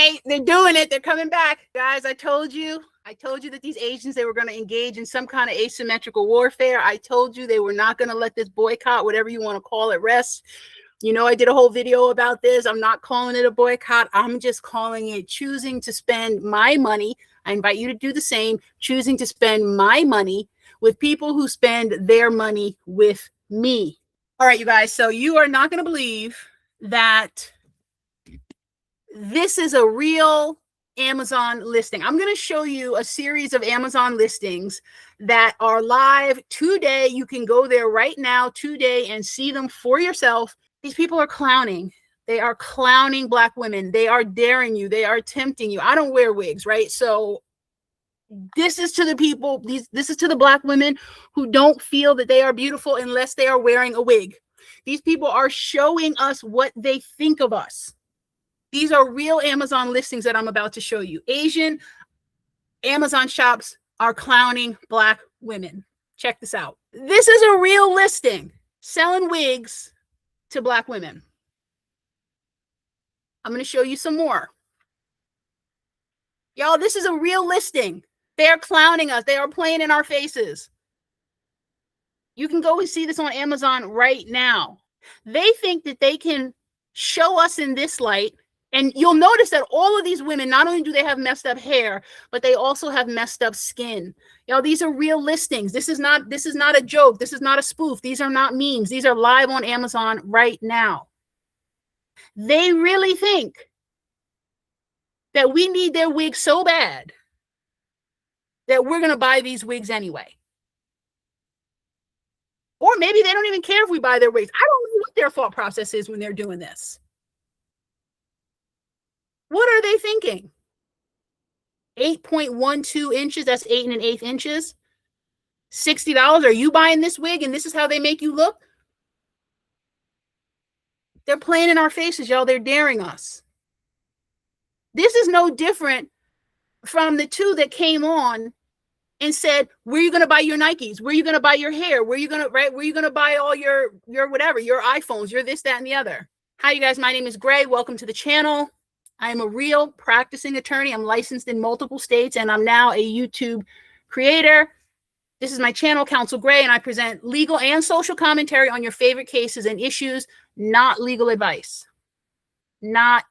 right, they're doing it. They're coming back. Guys, I told you that these Asians, they were going to engage in some kind of asymmetrical warfare. I told you they were not going to let this boycott, whatever you want to call it, rest. You know, I did a whole video about this. I'm not calling it a boycott. I'm just calling it choosing to spend my money. I invite you to do the same, choosing to spend my money with people who spend their money with me. All right, you guys. So you are not going to believe that this is a real Amazon listing. I'm going to show you a series of Amazon listings that are live today. You can go there right now today and see them for yourself. These people are clowning. They are clowning Black women. They are daring you. They are tempting you. I don't wear wigs, right? So this is to the people, this is to the Black women who don't feel that they are beautiful unless they are wearing a wig. These people are showing us what they think of us. These are real Amazon listings that I'm about to show you. Asian Amazon shops are clowning Black women. Check this out. This is a real listing selling wigs to Black women. I'm going to show you some more. Y'all, this is a real listing. They are clowning us. They are playing in our faces. You can go and see this on Amazon right now. They think that they can show us in this light. And you'll notice that all of these women, not only do they have messed up hair, but they also have messed up skin. Y'all, these are real listings. This is not a joke. This is not a spoof. These are not memes. These are live on Amazon right now. They really think that we need their wigs so bad that we're going to buy these wigs anyway. Or maybe they don't even care if we buy their wigs. I don't know what their thought process is when they're doing this. What are they thinking? 8.12 inches, that's 8 1/8 inches. $60. Are you buying this wig and this is how they make you look? They're playing in our faces, y'all. They're daring us. This is no different from the two that came on and said, where are you going to buy your Nikes? Where are you going to buy your hair? Where are you going to, right? Where are you going to buy all your whatever, your iPhones, your this, that, and the other? Hi, you guys. My name is Gray. Welcome to the channel. I am a real practicing attorney. I'm licensed in multiple states, and I'm now a YouTube creator. This is my channel, Counsel Gray, and I present legal and social commentary on your favorite cases and issues, not legal advice. Not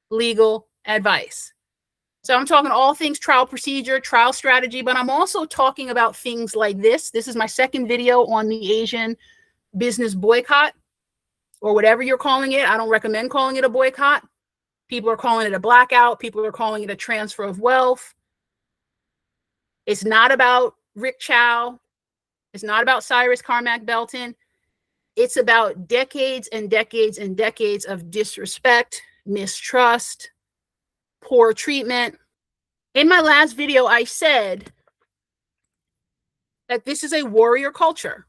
legal advice. So I'm talking all things trial procedure, trial strategy, but I'm also talking about things like this. This is my second video on the Asian business boycott, or whatever you're calling it. I don't recommend calling it a boycott. People are calling it a blackout. People are calling it a transfer of wealth. It's not about Rick Chow. It's not about Cyrus Carmack Belton. It's about decades and decades and decades of disrespect, mistrust, poor treatment. In my last video, I said that this is a warrior culture.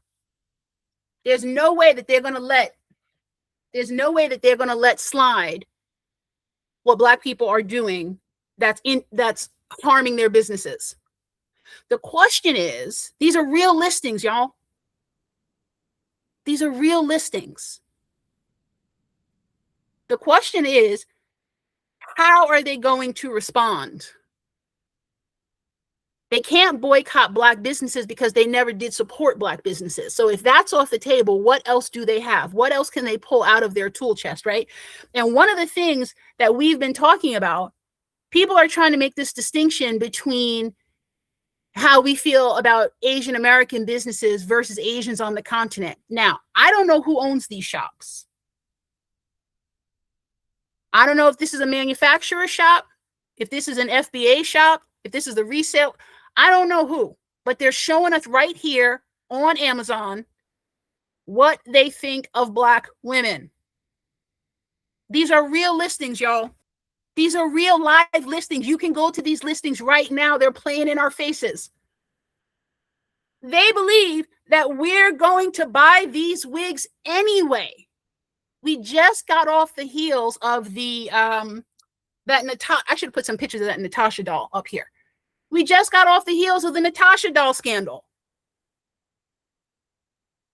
There's no way that they're going to let slide what Black people are doing that's harming their businesses. The question is, these are real listings, y'all. These are real listings. The question is, how are they going to respond? They can't boycott Black businesses because they never did support Black businesses. So if that's off the table, what else do they have? What else can they pull out of their tool chest, right? And one of the things that we've been talking about, people are trying to make this distinction between how we feel about Asian American businesses versus Asians on the continent. Now, I don't know who owns these shops. I don't know if this is a manufacturer shop, if this is an FBA shop, if this is the resale. I don't know who, but they're showing us right here on Amazon what they think of Black women. These are real listings, y'all. These are real live listings. You can go to these listings right now. They're playing in our faces. They believe that we're going to buy these wigs anyway. We just got off the heels of the I should put some pictures of that Natasha doll up here. We just got off the heels of the Natasha doll scandal.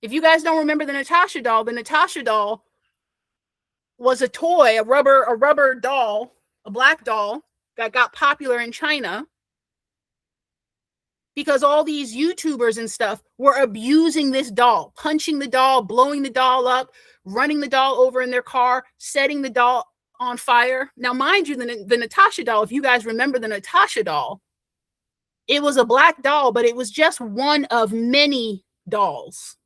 If you guys don't remember the Natasha doll was a toy, a rubber doll a black doll that got popular in China because all these YouTubers and stuff were abusing this doll, punching the doll, blowing the doll up, running the doll over in their car, setting the doll on fire. Now, mind you, the Natasha doll, if you guys remember the Natasha doll, it was a black doll, but it was just one of many dolls.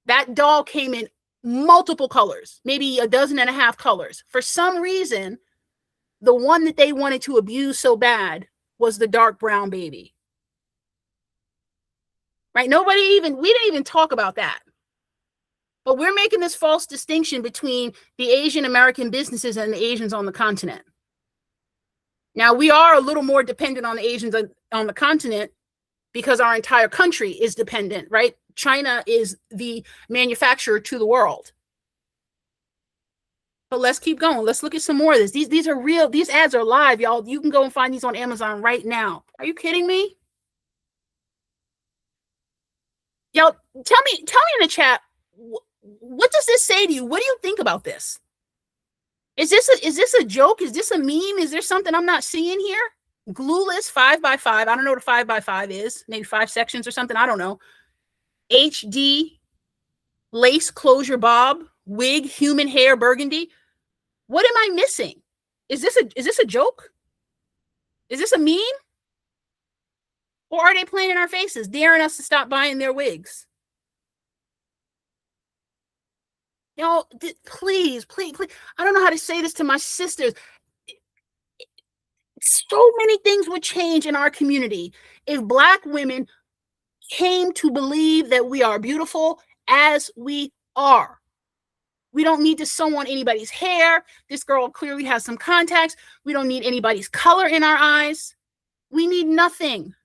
That doll came in multiple colors, maybe 12.5 colors. For some reason, the one that they wanted to abuse so bad was the dark brown baby. Right? We didn't even talk about that. But we're making this false distinction between the Asian American businesses and the Asians on the continent. Now, we are a little more dependent on the Asians on the continent because our entire country is dependent, right? China is the manufacturer to the world. But let's keep going. Let's look at some more of this. These are real. These ads are live, y'all. You can go and find these on Amazon right now. Are you kidding me? Y'all, tell me in the chat, what does this say to you? What do you think about this? Is this a joke? Is this a meme? Is there something I'm not seeing here? Glueless 5x5. I don't know what a 5x5 is. Maybe 5 sections or something. I don't know. HD lace closure bob wig human hair burgundy. What am I missing? Is this a joke? Is this a meme? Or are they playing in our faces, daring us to stop buying their wigs? Y'all, please. I don't know how to say this to my sisters. So many things would change in our community if Black women came to believe that we are beautiful as we are. We don't need to sew on anybody's hair. This girl clearly has some contacts. We don't need anybody's color in our eyes. We need nothing.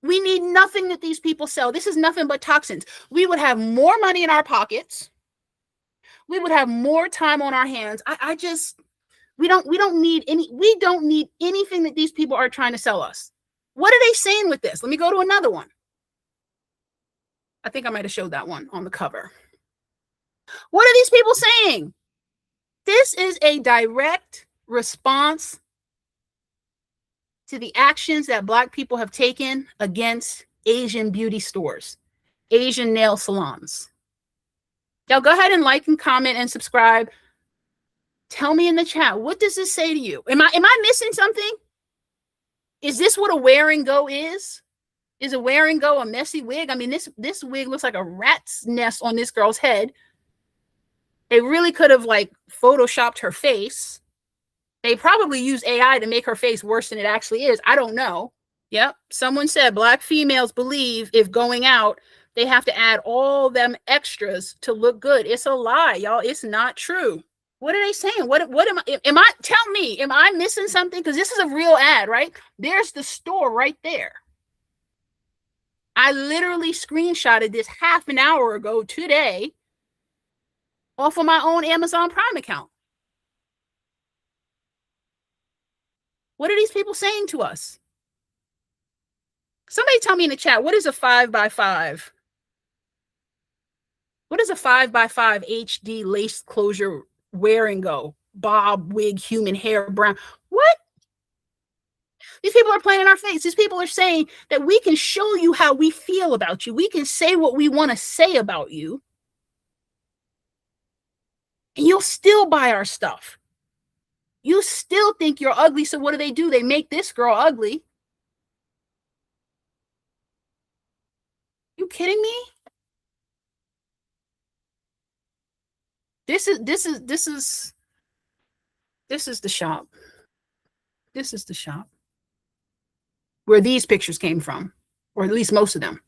We need nothing that these people sell. This is nothing but toxins. We would have more money in our pockets. We would have more time on our hands. We don't need anything that these people are trying to sell us. What are they saying with this? Let me go to another one. I think I might have showed that one on the cover. What are these people saying? This is a direct response to the actions that Black people have taken against Asian beauty stores, Asian nail salons. Y'all go ahead and like and comment and subscribe. Tell me in the chat, what does this say to you? Am I missing something? Is this what a wear and go is? Is a wear and go a messy wig? I mean, this wig looks like a rat's nest on this girl's head. They really could have like photoshopped her face. They probably use AI to make her face worse than it actually is. I don't know. Yep. Someone said Black females believe if going out, they have to add all them extras to look good. It's a lie, y'all. It's not true. What are they saying? What am I, tell me, am I missing something? Because this is a real ad, right? There's the store right there. I literally screenshotted this half an hour ago today off of my own Amazon Prime account. What are these people saying to us? Somebody tell me in the chat, what is a 5x5? What is a 5x5 HD lace closure wear and go? Bob wig human hair brown. What? These people are playing in our face. These people are saying that we can show you how we feel about you. We can say what we want to say about you. And you'll still buy our stuff. You still think you're ugly. So what do? They make this girl ugly. You kidding me? This is the shop. This is the shop where these pictures came from, or at least most of them.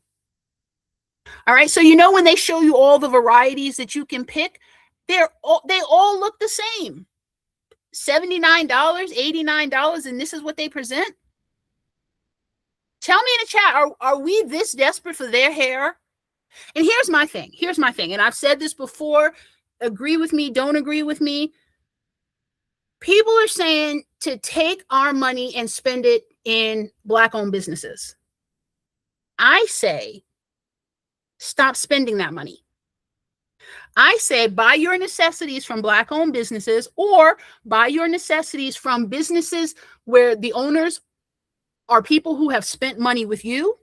All right. So, you know, when they show you all the varieties that you can pick, they all look the same. $79, $89, and this is what they present. Tell me in the chat, are we this desperate for their hair? And here's my thing. And I've said this before. Agree with me, don't agree with me. People are saying to take our money and spend it in Black-owned businesses. I say, stop spending that money. I say buy your necessities from Black-owned businesses, or buy your necessities from businesses where the owners are people who have spent money with you,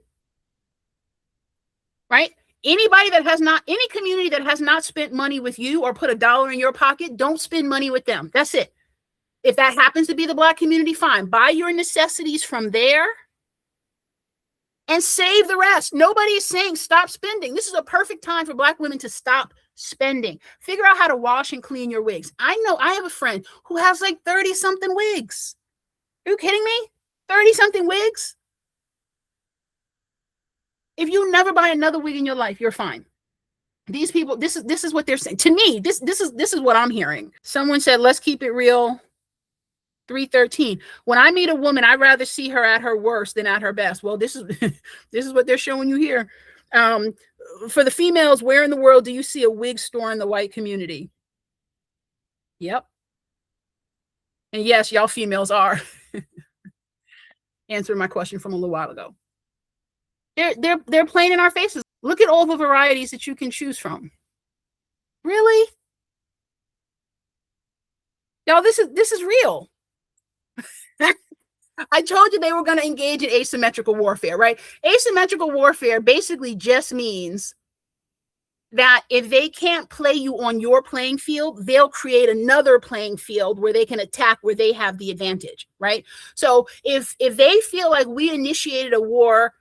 right? Anybody that has not, any community that has not spent money with you or put $1 in your pocket, don't spend money with them. That's it. If that happens to be the Black community, fine. Buy your necessities from there and save the rest. Nobody is saying stop spending. This is a perfect time for Black women to stop spending. Figure out how to wash and clean your wigs. I know I have a friend who has like 30 something wigs. Are you kidding me? 30 something wigs? If you never buy another wig in your life, you're fine. These people, this is what they're saying. To me, this is what I'm hearing. Someone said, let's keep it real. 313. When I meet a woman, I'd rather see her at her worst than at her best. Well, this is this is what they're showing you here. For the females, where in the world do you see a wig store in the white community? Yep. And yes, y'all females are answering my question from a little while ago. They're playing in our faces. Look at all the varieties that you can choose from. Really? Y'all, this is real. I told you they were going to engage in asymmetrical warfare, right? Asymmetrical warfare basically just means that if they can't play you on your playing field, they'll create another playing field where they can attack where they have the advantage, right? So if they feel like we initiated a war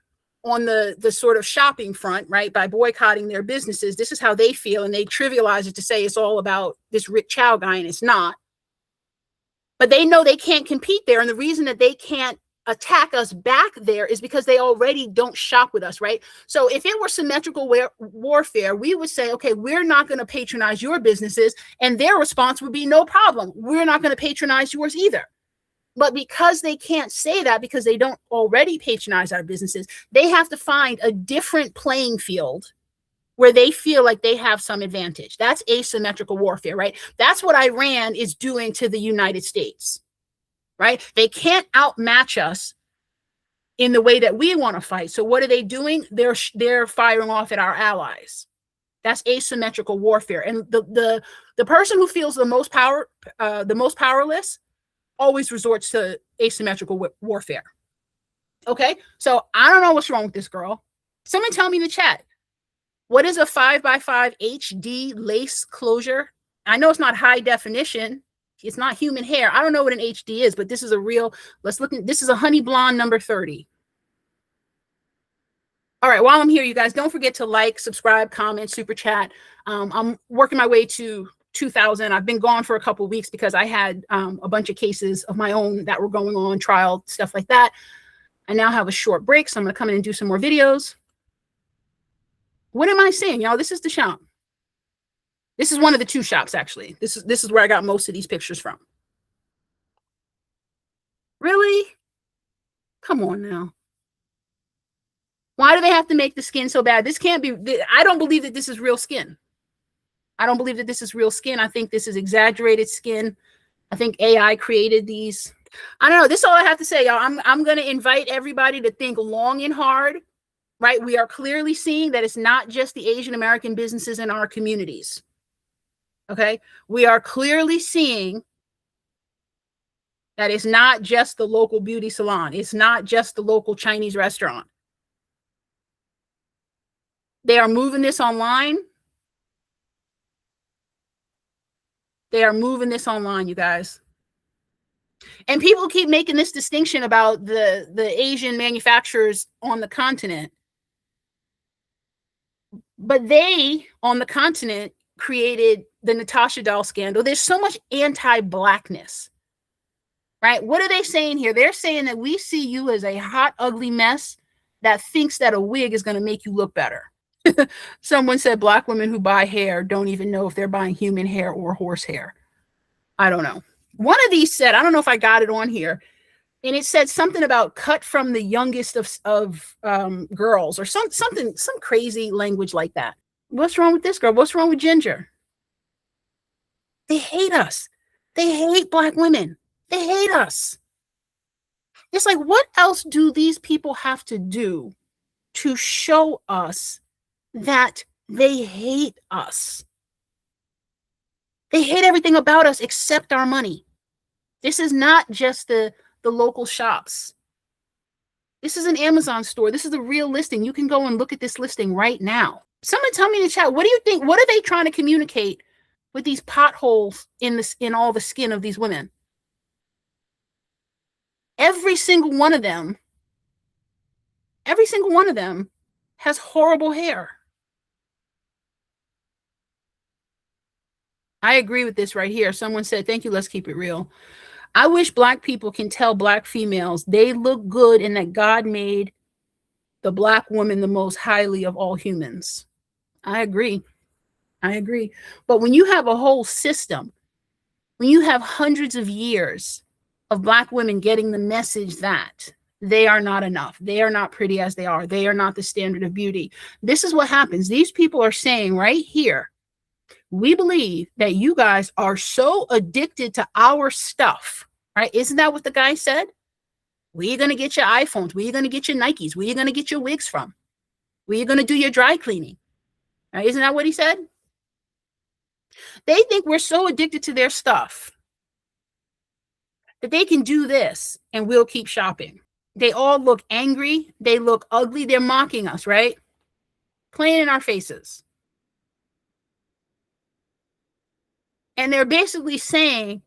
on the sort of shopping front, right, by boycotting their businesses, this is how they feel, and they trivialize it to say it's all about this Rick Chow guy, and it's not. But they know they can't compete there. And the reason that they can't attack us back there is because they already don't shop with us, right? So if it were symmetrical warfare, we would say, okay, we're not going to patronize your businesses. And their response would be, no problem. We're not going to patronize yours either. But because they can't say that, because they don't already patronize our businesses, they have to find a different playing field where they feel like they have some advantage. That's asymmetrical warfare, right? That's what Iran is doing to the United States, right? They can't outmatch us in the way that we want to fight. So what are they doing? They're firing off at our allies. That's asymmetrical warfare. And the person who feels the most powerless always resorts to asymmetrical warfare. Okay, so I don't know what's wrong with this girl. Someone tell me in the chat. What is a 5x5 HD lace closure? I know it's not high definition. It's not human hair. I don't know what an HD is, but this is a real, let's look at, this is a honey blonde number 30. All right, while I'm here, you guys, don't forget to like, subscribe, comment, super chat. I'm working my way to 2,000. I've been gone for a couple of weeks because I had a bunch of cases of my own that were going on, trial, stuff like that. I now have a short break, so I'm gonna come in and do some more videos. What am I saying, y'all? This is the shop. This is one of the two shops, actually. This is where I got most of these pictures from. Really? Come on now. Why do they have to make the skin so bad? This can't be, I don't believe that this is real skin. I don't believe that this is real skin. I think this is exaggerated skin. I think AI created these. I don't know. This is all I have to say, y'all. I'm going to invite everybody to think long and hard. Right? We are clearly seeing that it's not just the Asian American businesses in our communities. Okay? We are clearly seeing that it's not just the local beauty salon. It's not just the local Chinese restaurant. They are moving this online. They are moving this online, you guys. And people keep making this distinction about the Asian manufacturers on the continent. But they, on the continent, created the Natasha doll scandal. There's so much anti-Blackness, right? What are they saying here? They're saying that we see you as a hot, ugly mess that thinks that a wig is going to make you look better. Someone said Black women who buy hair don't even know if they're buying human hair or horse hair. I don't know. One of these said, I don't know if I got it on here, and it said something about cut from the youngest of girls, or some crazy language like that. What's wrong with this girl? What's wrong with Ginger? They hate us. They hate Black women. They hate us. It's like, what else do these people have to do to show us that they hate us? They hate everything about us except our money. This is not just the local shops. This is an Amazon store. This is a real listing. You can go and look at this listing right now. Someone tell me in the chat, what do you think? What are they trying to communicate with these potholes in all the skin of these women? Every single one of them has horrible hair. I agree with this right here. Someone said, thank you, let's keep it real. I wish Black people can tell Black females they look good and that God made the Black woman the most highly of all humans. I agree. But when you have a whole system, when you have hundreds of years of Black women getting the message that they are not enough, they are not pretty as they are not the standard of beauty, this is what happens. These people are saying right here, we believe that you guys are so addicted to our stuff, right? Isn't that what the guy said? Where are you going to get your iPhones? Where are you going to get your Nikes? Where are you going to get your wigs from? Where are you going to do your dry cleaning? Right? Isn't that what he said? They think we're so addicted to their stuff that they can do this and we'll keep shopping. They all look angry. They look ugly. They're mocking us, right? Playing in our faces. And they're basically saying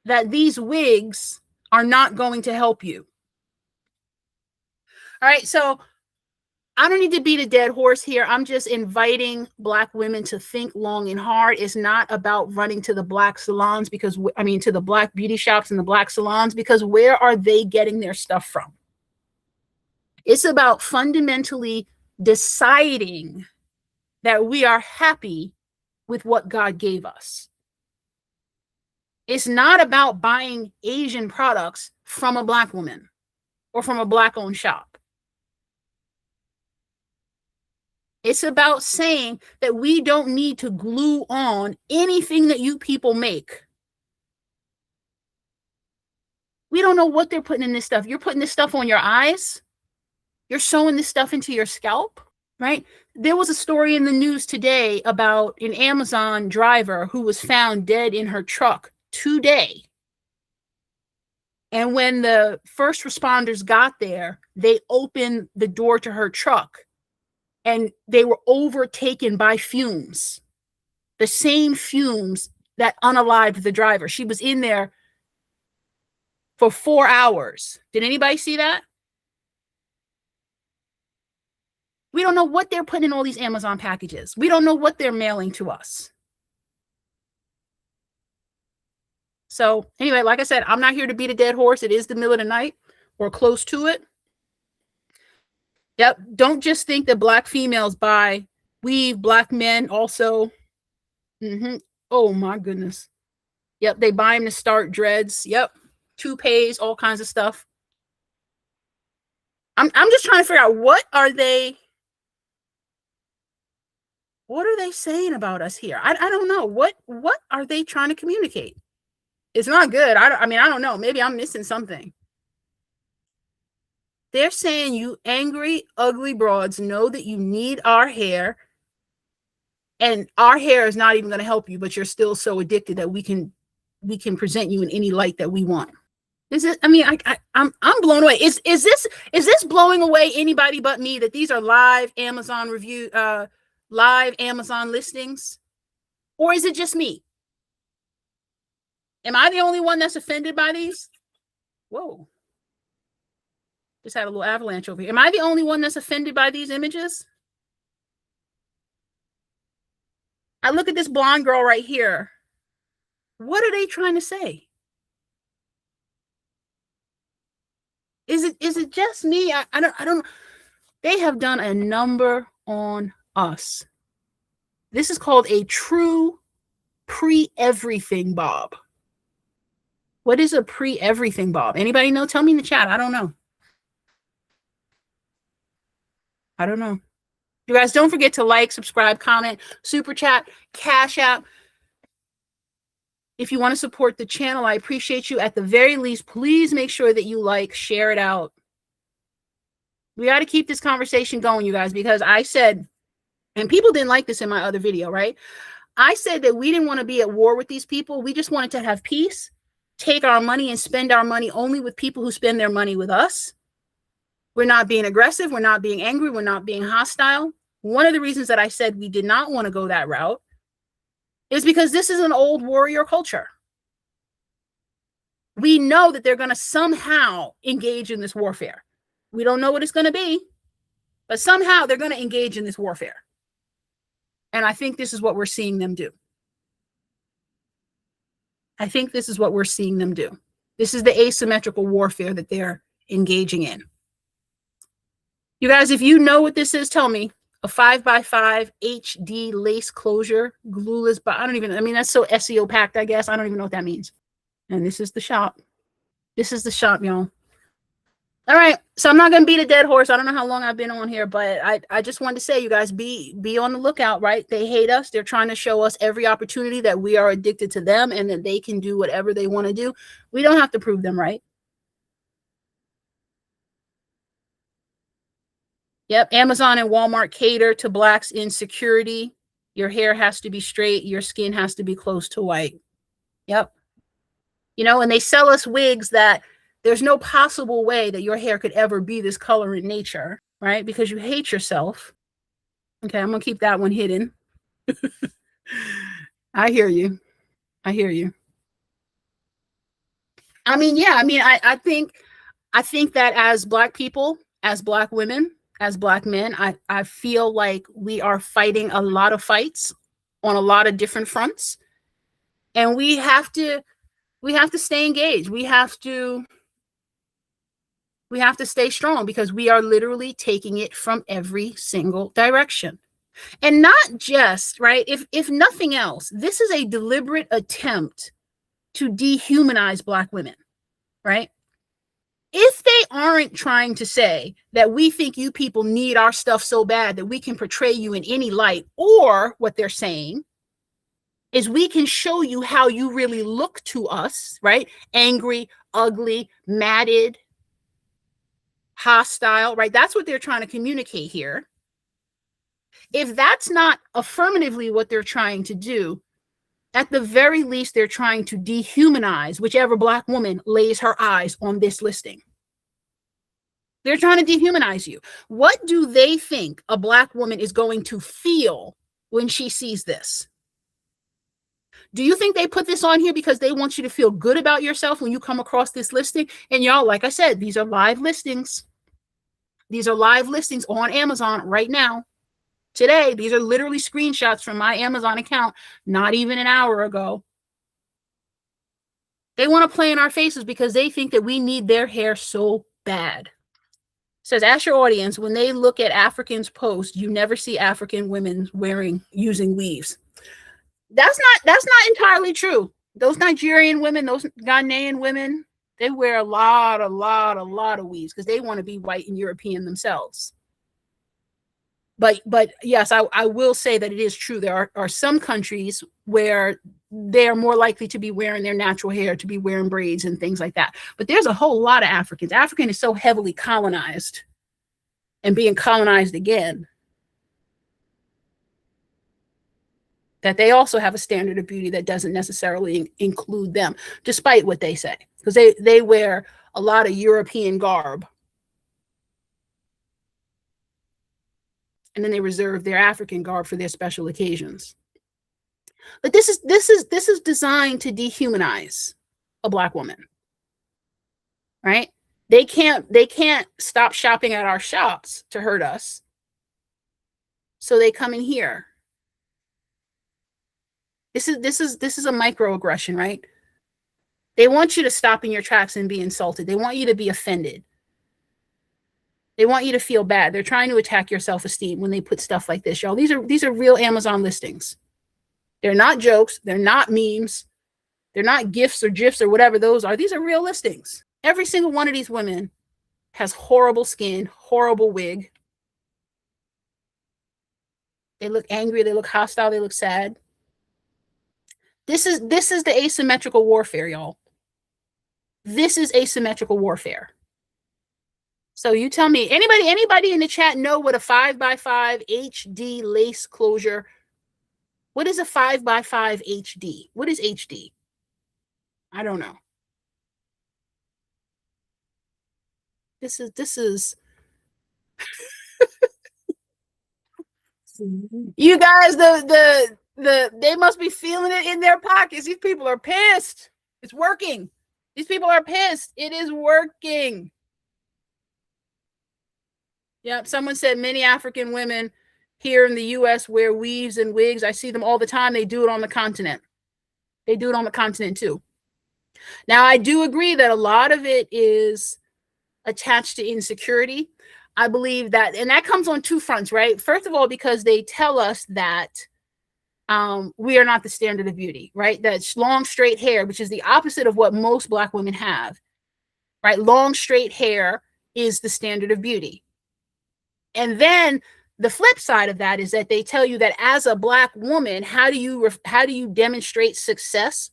that these wigs are not going to help you. All right, so I don't need to beat a dead horse here. I'm just inviting Black women to think long and hard. It's not about running to the Black salons to the Black beauty shops and the Black salons, because where are they getting their stuff from? It's about fundamentally deciding that we are happy with what God gave us. It's not about buying Asian products from a Black woman or from a Black-owned shop. It's about saying that we don't need to glue on anything that you people make. We don't know what they're putting in this stuff. You're putting this stuff on your eyes. You're sewing this stuff into your scalp, right? There was a story in the news today about an Amazon driver who was found dead in her truck today. And when the first responders got there, they opened the door to her truck and they were overtaken by fumes, the same fumes that unalived the driver. She was in there for 4 hours. Did anybody see that? We don't know what they're putting in all these Amazon packages. We don't know what they're mailing to us. So anyway, like I said, I'm not here to beat a dead horse. It is the middle of the night or close to it. Yep. Don't just think that Black females buy weave, Black men also. Oh my goodness. Yep. They buy them to start dreads. Yep. Toupees, all kinds of stuff. I'm just trying to figure out what are they saying about us here? I don't know. What are they trying to communicate? It's not good. I don't know. Maybe I'm missing something. They're saying you angry, ugly broads know that you need our hair, and our hair is not even going to help you, but you're still so addicted that we can present you in any light that we want. Is it? I mean, I'm blown away. Is this blowing away anybody but me that these are live Amazon live Amazon listings? Or is it just me? Am I the only one that's offended by these? Whoa. Just had a little avalanche over here. Am I the only one that's offended by these images? I look at this blonde girl right here. What are they trying to say? Is it just me? I don't. They have done a number on us. This is called a true pre-everything Bob. What is a pre-everything Bob? Anybody know? Tell me in the chat. I don't know. You guys don't forget to like, subscribe, comment, super chat, Cash App. If you want to support the channel, I appreciate you. At the very least, please make sure that you like, share it out. We got to keep this conversation going, you guys, because I said, and people didn't like this in my other video, right? I said that we didn't want to be at war with these people. We just wanted to have peace, take our money and spend our money only with people who spend their money with us. We're not being aggressive. We're not being angry. We're not being hostile. One of the reasons that I said we did not want to go that route is because this is an old warrior culture. We know that they're going to somehow engage in this warfare. We don't know what it's going to be, but somehow they're going to engage in this warfare. And I think this is what we're seeing them do. I think this is what we're seeing them do. This is the asymmetrical warfare that they're engaging in. You guys, if you know what this is, tell me. A 5x5 HD lace closure, glueless, but I mean, that's so SEO packed, I guess. I don't even know what that means. And this is the shop. This is the shop, y'all. All right, so I'm not going to beat a dead horse. I don't know how long I've been on here, but I just wanted to say, you guys, be on the lookout, right? They hate us. They're trying to show us every opportunity that we are addicted to them and that they can do whatever they want to do. We don't have to prove them right. Yep, Amazon and Walmart cater to Blacks' insecurity. Your hair has to be straight. Your skin has to be close to white. Yep. You know, and they sell us wigs that there's no possible way that your hair could ever be this color in nature, right? Because you hate yourself. Okay, I'm going to keep that one hidden. I hear you. I hear you. I mean, yeah, I mean, I think that as Black people, as Black women, as Black men, I feel like we are fighting a lot of fights on a lot of different fronts. And we have to stay engaged. We have to stay strong because we are literally taking it from every single direction. And not just, right? If nothing else, this is a deliberate attempt to dehumanize Black women, right? If they aren't trying to say that we think you people need our stuff so bad that we can portray you in any light, or what they're saying is we can show you how you really look to us, right? Angry, ugly, matted, hostile, right? That's what they're trying to communicate here. If that's not affirmatively what they're trying to do, at the very least, they're trying to dehumanize whichever Black woman lays her eyes on this listing. They're trying to dehumanize you. What do they think a Black woman is going to feel when she sees this? Do you think they put this on here because they want you to feel good about yourself when you come across this listing? And y'all, like I said, these are live listings. These are live listings on Amazon right now. Today, these are literally screenshots from my Amazon account, not even an hour ago. They want to play in our faces because they think that we need their hair so bad. It says, ask your audience, when they look at Africans post, you never see African women using weaves. That's not entirely true. Those Nigerian women, those Ghanaian women, they wear a lot of weaves because they want to be white and European themselves. But yes, I will say that it is true. There are some countries where they are more likely to be wearing their natural hair, to be wearing braids and things like that. But there's a whole lot of Africans. African is so heavily colonized and being colonized again that they also have a standard of beauty that doesn't necessarily include them, despite what they say, because they wear a lot of European garb. And then they reserve their African garb for their special occasions. But this is designed to dehumanize a Black woman, right? They can't stop shopping at our shops to hurt us, so they come in here. This is a microaggression, right? They want you to stop in your tracks and be insulted. They want you to be offended. They want you to feel bad. They're trying to attack your self-esteem when they put stuff like this, y'all. These are real Amazon listings. They're not jokes. They're not memes. They're not gifs or gifs or whatever those are. These are real listings. Every single one of these women has horrible skin, horrible wig. They look angry. They look hostile. They look sad. This is the asymmetrical warfare, y'all. This is asymmetrical warfare. So you tell me, anybody in the chat know what a 5x5 HD lace closure What is a 5x5 HD? What is HD? I don't know. This is you guys, they must be feeling it in their pockets. These people are pissed. It's working. These people are pissed. It is working. Yep. Someone said many African women here in the US wear weaves and wigs. I see them all the time. They do it on the continent. They do it on the continent too. Now, I do agree that a lot of it is attached to insecurity. I believe that, and that comes on two fronts, right? First of all, because they tell us that we are not the standard of beauty, right? That's long, straight hair, which is the opposite of what most Black women have, right? Long, straight hair is the standard of beauty. And then the flip side of that is that they tell you that as a Black woman, how do you demonstrate success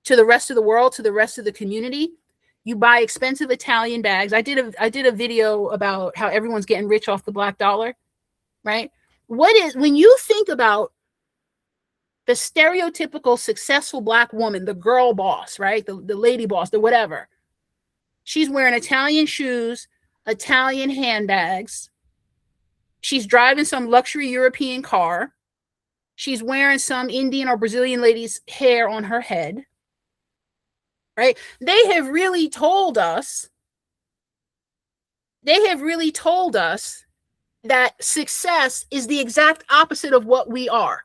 to the rest of the world, to the rest of the community? You buy expensive Italian bags. I did a video about how everyone's getting rich off the black dollar, right? When you think about the stereotypical successful Black woman, the girl boss, right? The lady boss, the whatever. She's wearing Italian shoes, Italian handbags. She's driving some luxury European car. She's wearing some Indian or Brazilian lady's hair on her head. Right? They have really told us that success is the exact opposite of what we are.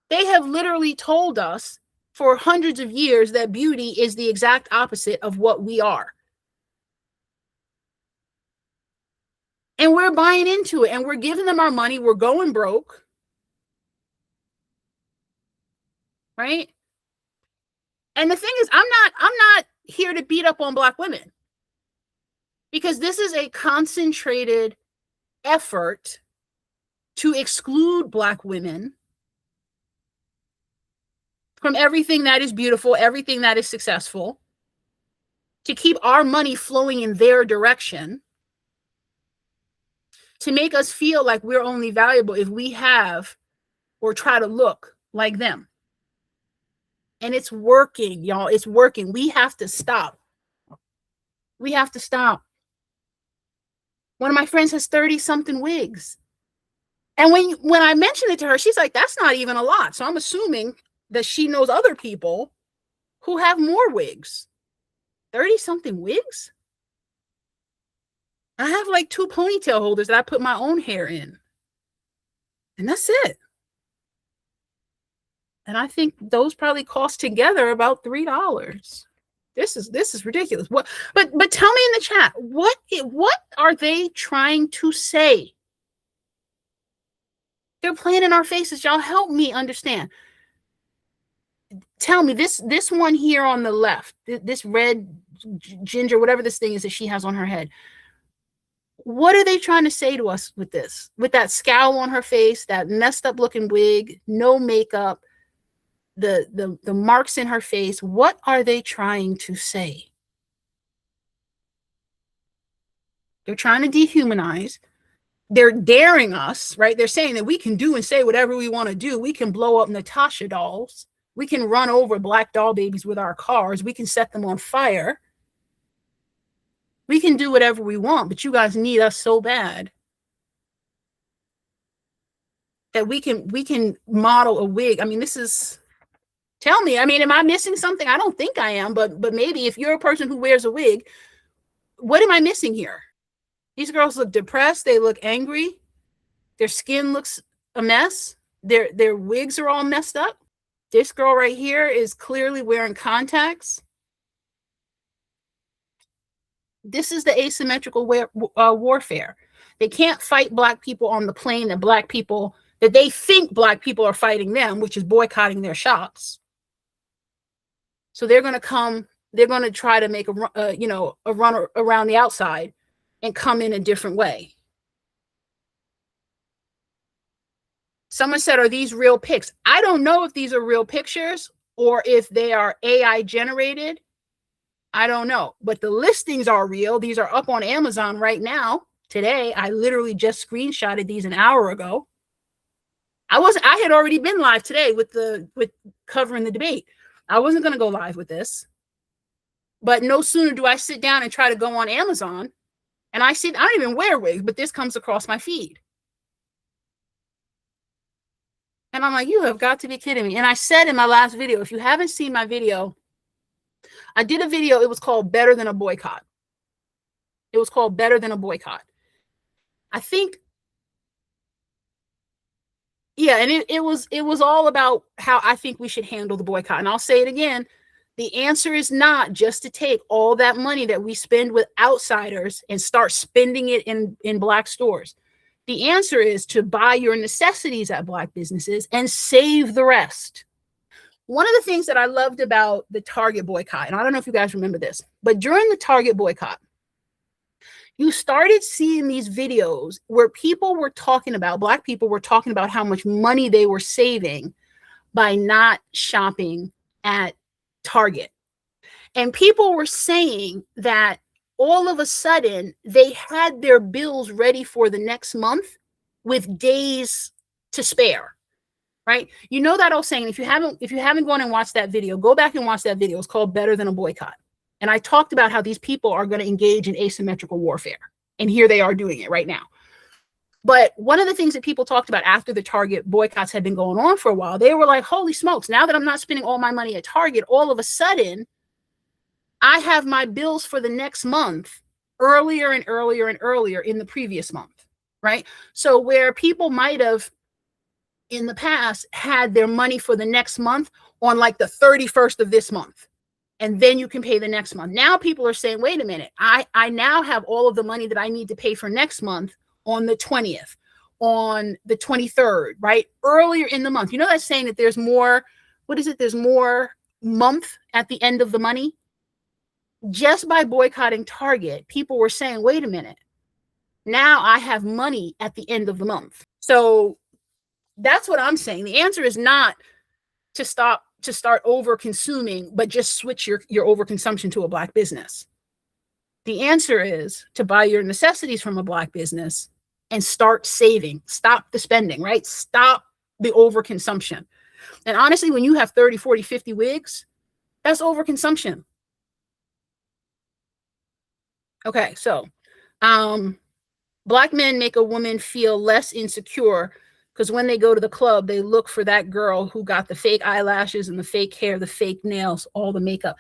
They have literally told us for hundreds of years that beauty is the exact opposite of what we are. And we're buying into it, and we're giving them our money. We're going broke. Right? And the thing is, I'm not here to beat up on Black women, because this is a concentrated effort to exclude Black women from everything that is beautiful, everything that is successful, to keep our money flowing in their direction, to make us feel like we're only valuable if we have or try to look like them. And it's working, y'all. It's working. We have to stop. We have to stop. One of my friends has 30-something wigs. And when I mentioned it to her, she's like, that's not even a lot. So I'm assuming that she knows other people who have more wigs. 30-something wigs? I have like 2 ponytail holders that I put my own hair in. And that's it. And I think those probably cost together about $3. This is ridiculous. What? But tell me in the chat, what are they trying to say? They're playing in our faces. Y'all help me understand. Tell me, this one here on the left, this red ginger, whatever this thing is that she has on her head. What are they trying to say to us with this? With that scowl on her face, that messed up looking wig, no makeup, the marks in her face. What are they trying to say? They're trying to dehumanize. They're daring us, right? They're saying that we can do and say whatever we want to do. We can blow up Natasha dolls. We can run over black doll babies with our cars. We can set them on fire. We can do whatever we want, but you guys need us so bad that we can model a wig. I mean, this is, tell me, I mean, am I missing something? I don't think I am, but maybe if you're a person who wears a wig, what am I missing here? These girls look depressed. They look angry. Their skin looks a mess. Their wigs are all messed up. This girl right here is clearly wearing contacts. This is the asymmetrical warfare. They can't fight black people on the plane that they think black people are fighting them, which is boycotting their shops. So they're going to come, they're going to try to make a run around the outside and come in a different way. Someone said, are these real pics? I don't know if these are real pictures or if they are AI generated. I don't know, but the listings are real. These are up on Amazon right now. Today, I literally just screenshotted these an hour ago. I had already been live today with covering the debate. I wasn't going to go live with this. But no sooner do I sit down and try to go on Amazon, and I don't even wear wigs, but this comes across my feed. And I'm like, you have got to be kidding me. And I said in my last video, if you haven't seen my video, I did a video, it was called Better Than a Boycott. It was called Better Than a Boycott. I think, yeah, and it was all about how I think we should handle the boycott. And I'll say it again, the answer is not just to take all that money that we spend with outsiders and start spending it in Black stores. The answer is to buy your necessities at Black businesses and save the rest. One of the things that I loved about the Target boycott, and I don't know if you guys remember this, but during the Target boycott, you started seeing these videos where people were talking about, Black people were talking about how much money they were saving by not shopping at Target. And people were saying that all of a sudden they had their bills ready for the next month with days to spare, right? You know that old saying, if you haven't gone and watched that video, go back and watch that video. It's called Better Than a Boycott. And I talked about how these people are going to engage in asymmetrical warfare. And here they are doing it right now. But one of the things that people talked about after the Target boycotts had been going on for a while, they were like, holy smokes, now that I'm not spending all my money at Target, all of a sudden, I have my bills for the next month earlier and earlier and earlier in the previous month, right? So where people might have in the past had their money for the next month on like the 31st of this month, and then you can pay the next month. Now people are saying, wait a minute, I now have all of the money that I need to pay for next month on the 20th, on the 23rd, right? Earlier in the month. You know, that's saying that there's more, what is it? There's more month at the end of the money. Just by boycotting Target, people were saying, wait a minute, now I have money at the end of the month. So that's what I'm saying. The answer is not to start over consuming, but just switch your overconsumption to a Black business. The answer is to buy your necessities from a Black business and start saving. Stop the spending, right? Stop the overconsumption. And honestly, when you have 30, 40, 50 wigs, that's overconsumption. Okay, so Black men make a woman feel less insecure because when they go to the club, they look for that girl who got the fake eyelashes and the fake hair, the fake nails, all the makeup.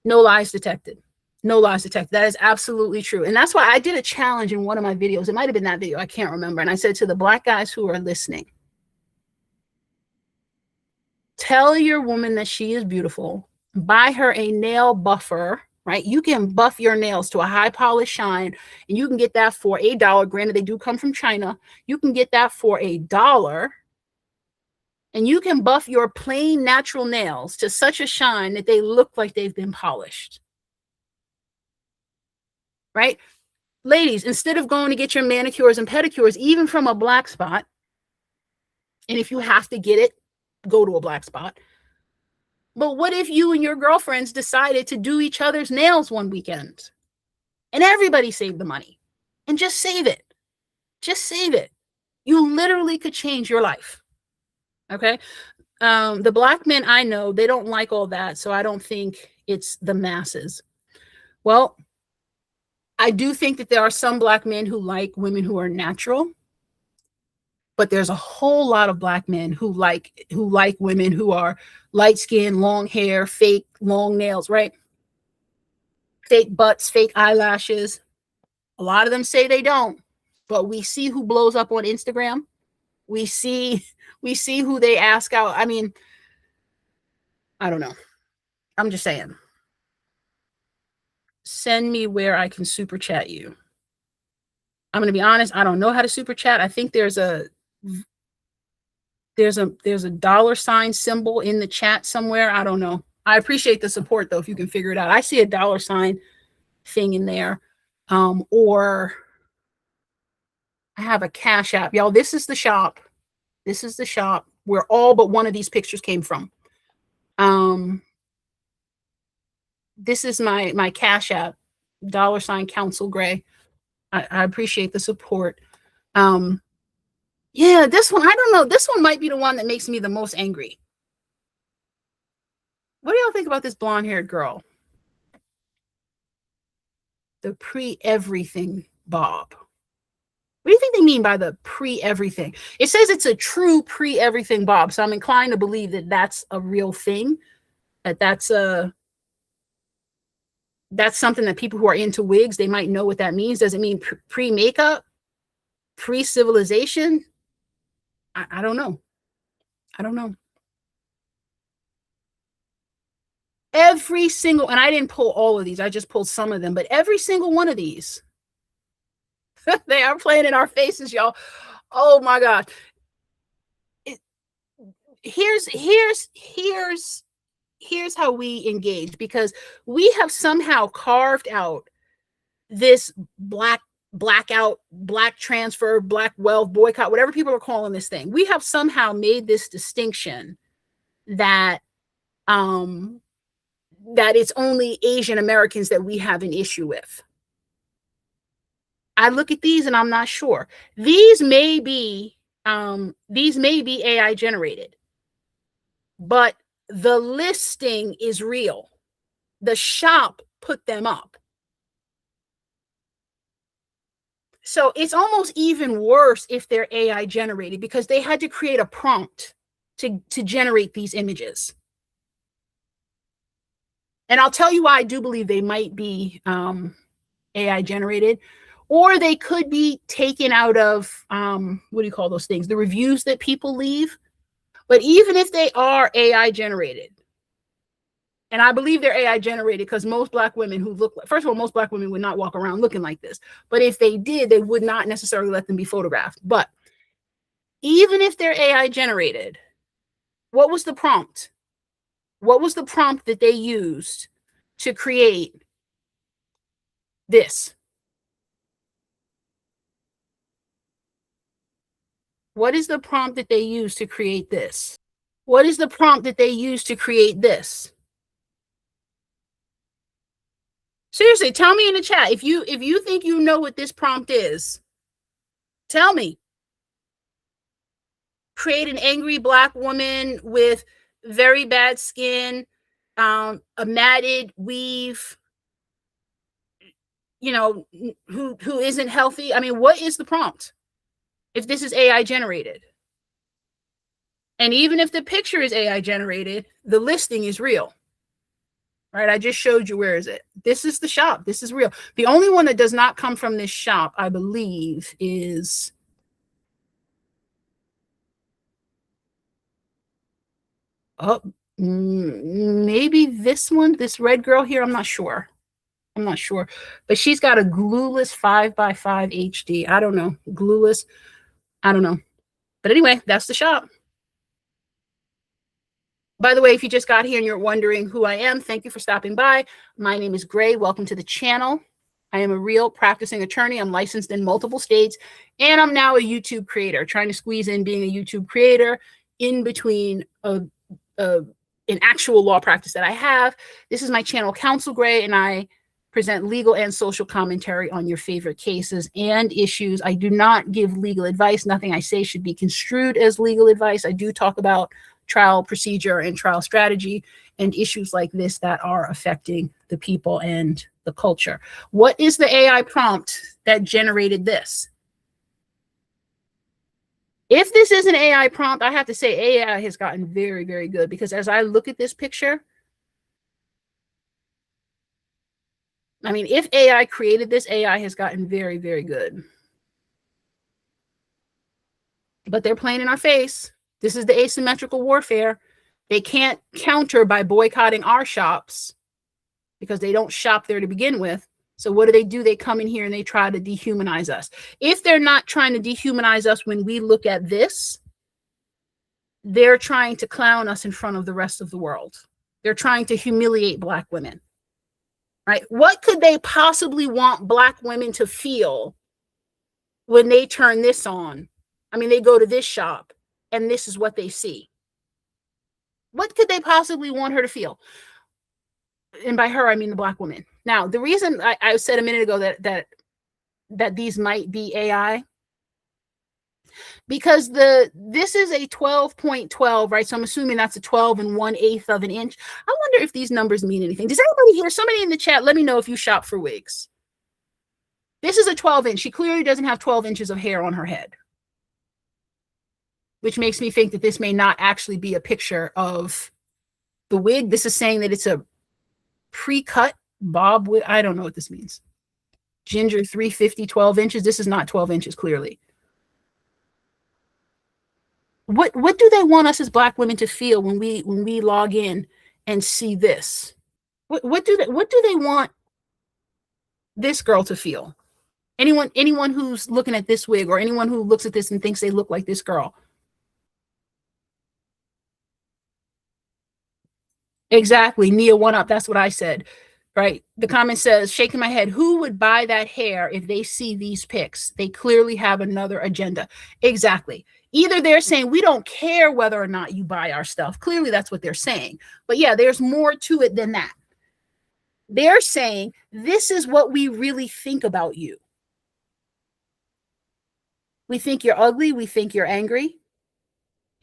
No lies detected. No lies detected. That is absolutely true. And that's why I did a challenge in one of my videos. It might have been that video. I can't remember. And I said to the Black guys who are listening, tell your woman that she is beautiful. Buy her a nail buffer, right? You can buff your nails to a high polish shine, and you can get that for $1. Granted, they do come from China. You can get that for $1, and you can buff your plain natural nails to such a shine that they look like they've been polished, right? Ladies, instead of going to get your manicures and pedicures, even from a Black spot, and if you have to get it, go to a Black spot. But what if you and your girlfriends decided to do each other's nails one weekend and everybody saved the money and just save it? Just save it. You literally could change your life. Okay. The Black men I know, they don't like all that. So I don't think it's the masses. Well, I do think that there are some Black men who like women who are natural. But there's a whole lot of Black men who like women who are light skin, long hair, fake long nails, right? Fake butts, fake eyelashes. A lot of them say they don't, but we see who blows up on Instagram. We see who they ask out. I mean, I don't know. I'm just saying. Send me where I can super chat you. I'm going to be honest. I don't know how to super chat. I think there's a $ symbol in the chat somewhere. I don't know. I appreciate the support though, if you can figure it out. I see a $ thing in there. Or I have a Cash App. Y'all, this is the shop. This is the shop where all but one of these pictures came from. This is my Cash App, $ Council Gray. I appreciate the support. Yeah, this one, I don't know. This one might be the one that makes me the most angry. What do y'all think about this blonde-haired girl? The pre-everything Bob. What do you think they mean by the pre-everything? It says it's a true pre-everything Bob, so I'm inclined to believe that that's a real thing. That's something that people who are into wigs, they might know what that means. Does it mean pre-makeup, pre-civilization? I don't know. I don't know. Every single, and I didn't pull all of these, I just pulled some of them, but every single one of these, they are playing in our faces, y'all. Oh my God. Here's how we engage, because we have somehow carved out this blackout, black transfer, black wealth boycott, whatever people are calling this thing. We have somehow made this distinction that that it's only Asian Americans that we have an issue with. I look at these and I'm not sure. These may be AI generated, but the listing is real. The shop put them up. So it's almost even worse if they're AI generated, because they had to create a prompt to generate these images. And I'll tell you why I do believe they might be AI generated, or they could be taken out of, what do you call those things? The reviews that people leave. But even if they are AI generated, and I believe they're AI generated because most Black women who look like, first of all, most Black women would not walk around looking like this. But if they did, they would not necessarily let them be photographed. But even if they're AI generated, what was the prompt? What was the prompt that they used to create this? What is the prompt that they used to create this? What is the prompt that they used to create this? Seriously, tell me in the chat if you think you know what this prompt is. Tell me. Create an angry Black woman with very bad skin, a matted weave, you know, who isn't healthy. I mean, what is the prompt if this is AI generated? And even if the picture is AI generated, the listing is real. Right, I just showed you. Where is it? This is the shop. This is real. The only one that does not come from this shop, I believe, is maybe this one, this red girl here. I'm not sure. But she's got a glueless 5x5 HD. I don't know. Glueless. I don't know. But anyway, that's the shop. By the way, if you just got here and you're wondering who I am, thank you for stopping by. My name is Gray. Welcome to the channel. I am a real practicing attorney. I'm licensed in multiple states, and I'm now a YouTube creator, trying to squeeze in being a YouTube creator in between an actual law practice that I have. This is my channel, Counsel Gray, and I present legal and social commentary on your favorite cases and issues. I do not give legal advice. Nothing I say should be construed as legal advice. I do talk about trial procedure and trial strategy and issues like this that are affecting the people and the culture. What is the AI prompt that generated this? If this is an AI prompt, I have to say AI has gotten very, very good, because as I look at this picture, I mean, if AI created this, AI has gotten very, very good. But they're playing in our face. This is the asymmetrical warfare. They can't counter by boycotting our shops because they don't shop there to begin with. So what do? They come in here and they try to dehumanize us. If they're not trying to dehumanize us when we look at this, they're trying to clown us in front of the rest of the world. They're trying to humiliate Black women, right? What could they possibly want Black women to feel when they turn this on? I mean, they go to this shop and this is what they see. What could they possibly want her to feel? And by her, I mean the Black woman. Now, the reason I said a minute ago that these might be AI because this is a 12.12, right? So I'm assuming that's a 12 and 1/8 of an inch. I wonder if these numbers mean anything. Does anybody here, somebody in the chat, let me know if you shop for wigs. This is a 12 inch. She clearly doesn't have 12 inches of hair on her head, which makes me think that this may not actually be a picture of the wig. This is saying that it's a pre-cut bob wig. I don't know what this means. Ginger 350, 12 inches. This is not 12 inches, clearly. What do they want us as Black women to feel when we log in and see this? What do they want this girl to feel? Anyone who's looking at this wig, or anyone who looks at this and thinks they look like this girl. Exactly. Nia one up. That's what I said. Right. The comment says, shaking my head, who would buy that hair if they see these pics? They clearly have another agenda. Exactly. Either they're saying we don't care whether or not you buy our stuff. Clearly that's what they're saying. But yeah, there's more to it than that. They're saying this is what we really think about you. We think you're ugly. We think you're angry.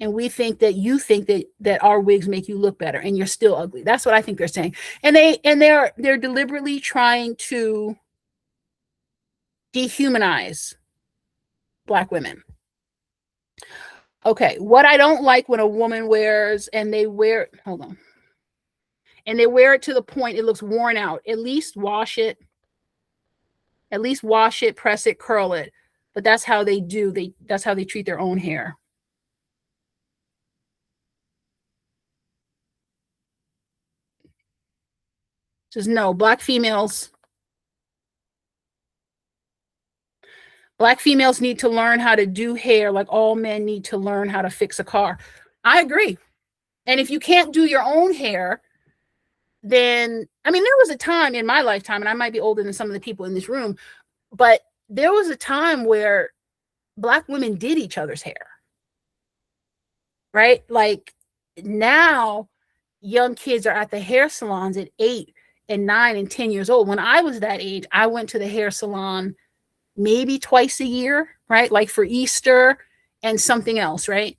And we think that you think that our wigs make you look better, and you're still ugly. That's what I think they're saying. And they're deliberately trying to dehumanize Black women. Okay, what I don't like when a woman wears, and they wear, hold on, and they wear it to the point it looks worn out. At least wash it. At least wash it, press it, curl it. But that's how they do. That's how they treat their own hair. Says no, Black females need to learn how to do hair like all men need to learn how to fix a car. I agree. And if you can't do your own hair, then, I mean, there was a time in my lifetime, and I might be older than some of the people in this room, but there was a time where Black women did each other's hair, right? Like now, young kids are at the hair salons at 8 and 9 and 10 years old. When I was that age, I went to the hair salon maybe twice a year, right? Like for Easter and something else, right?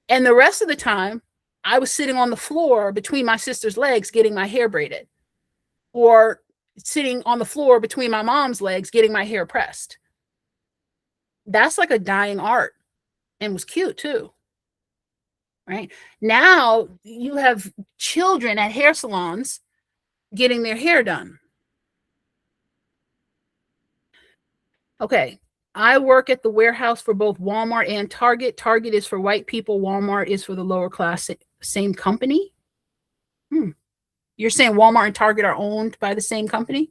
And the rest of the time, I was sitting on the floor between my sister's legs getting my hair braided, or sitting on the floor between my mom's legs getting my hair pressed. That's like a dying art, and was cute too. Right? Now you have children at hair salons getting their hair done. Okay. I work at the warehouse for both Walmart and Target. Target is for white people. Walmart is for the lower class. Same company? You're saying Walmart and Target are owned by the same company?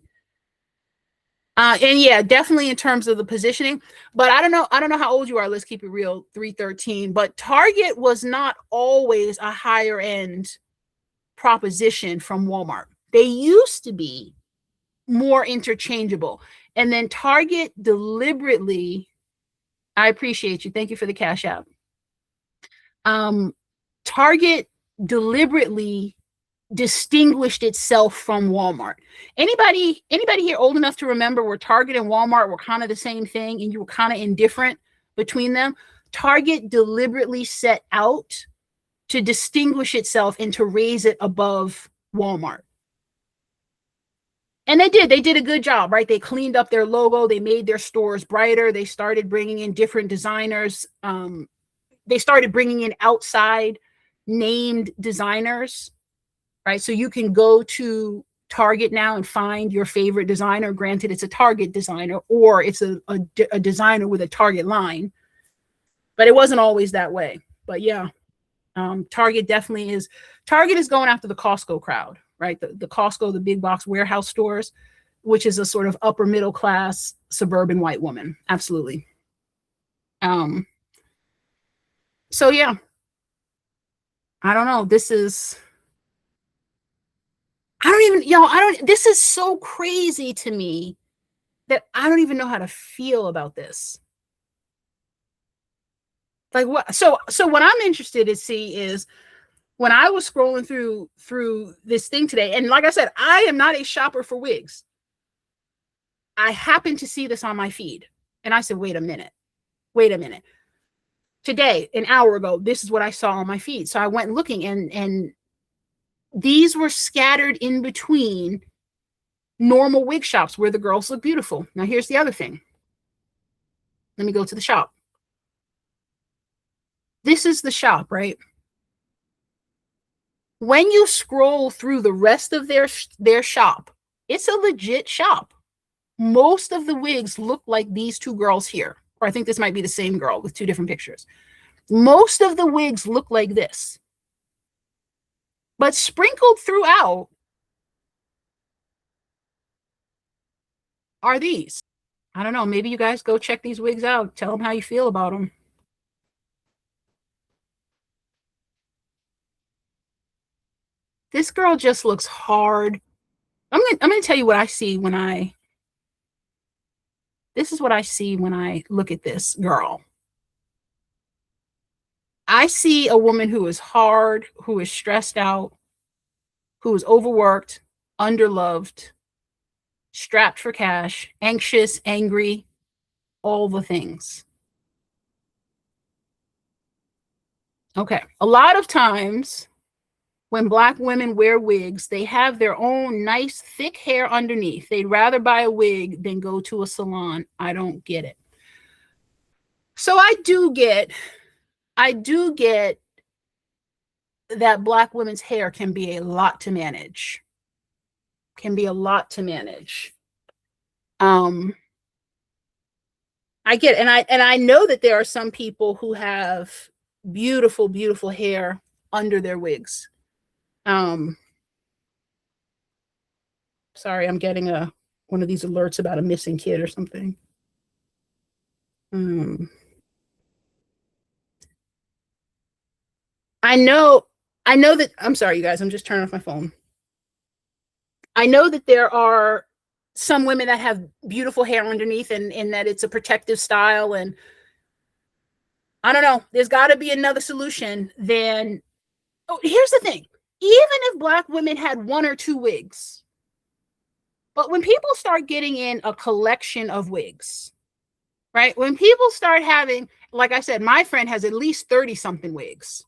And yeah, definitely in terms of the positioning. But I don't know how old you are. Let's keep it real. 313. But Target was not always a higher end proposition from Walmart. They used to be more interchangeable. And then Target deliberately, I appreciate you. Thank you for the cash out. Target deliberately distinguished itself from Walmart. Anybody here old enough to remember where Target and Walmart were kind of the same thing and you were kind of indifferent between them? Target deliberately set out to distinguish itself and to raise it above Walmart. And they did a good job, right? They cleaned up their logo. They made their stores brighter. They started bringing in different designers. They started bringing in outside named designers, right? So you can go to Target now and find your favorite designer. Granted, it's a Target designer, or it's a designer with a Target line, but it wasn't always that way. But yeah, Target definitely is. Target is going after the Costco crowd, right? The Costco, the big box warehouse stores, which is a sort of upper middle class suburban white woman. Absolutely. So yeah, I don't know. This is, this is so crazy to me that I don't even know how to feel about this. Like what? So what I'm interested to see is, when I was scrolling through this thing today, and like I said, I am not a shopper for wigs. I happened to see this on my feed, and I said, wait a minute. today, an hour ago, this is what I saw on my feed. So I went looking, and these were scattered in between normal wig shops where the girls look beautiful. Now, here's the other thing. Let me go to the shop. This is the shop, right? When you scroll through the rest of their shop, it's a legit shop. Most of the wigs look like these two girls here. Or I think this might be the same girl with two different pictures. Most of the wigs look like this. But sprinkled throughout are these. I don't know. Maybe you guys go check these wigs out. Tell them how you feel about them. This girl just looks hard. I'm gonna tell you what I see when this is what I see when I look at this girl. I see a woman who is hard, who is stressed out, who is overworked, underloved, strapped for cash, anxious, angry, all the things. Okay. A lot of times when Black women wear wigs, they have their own nice thick hair underneath. They'd rather buy a wig than go to a salon. I don't get it. So I do get that Black women's hair can be a lot to manage. Can be a lot to manage. I get it. And I know that there are some people who have beautiful, beautiful hair under their wigs. Sorry, I'm getting one of these alerts about a missing kid or something. I know that, I'm sorry, you guys, I'm just turning off my phone. I know that there are some women that have beautiful hair underneath, and that it's a protective style. And I don't know, there's got to be another solution than, oh, here's the thing. Even if Black women had one or two wigs, but when people start getting in a collection of wigs, right? When people start having, like I said, my friend has at least 30 something wigs.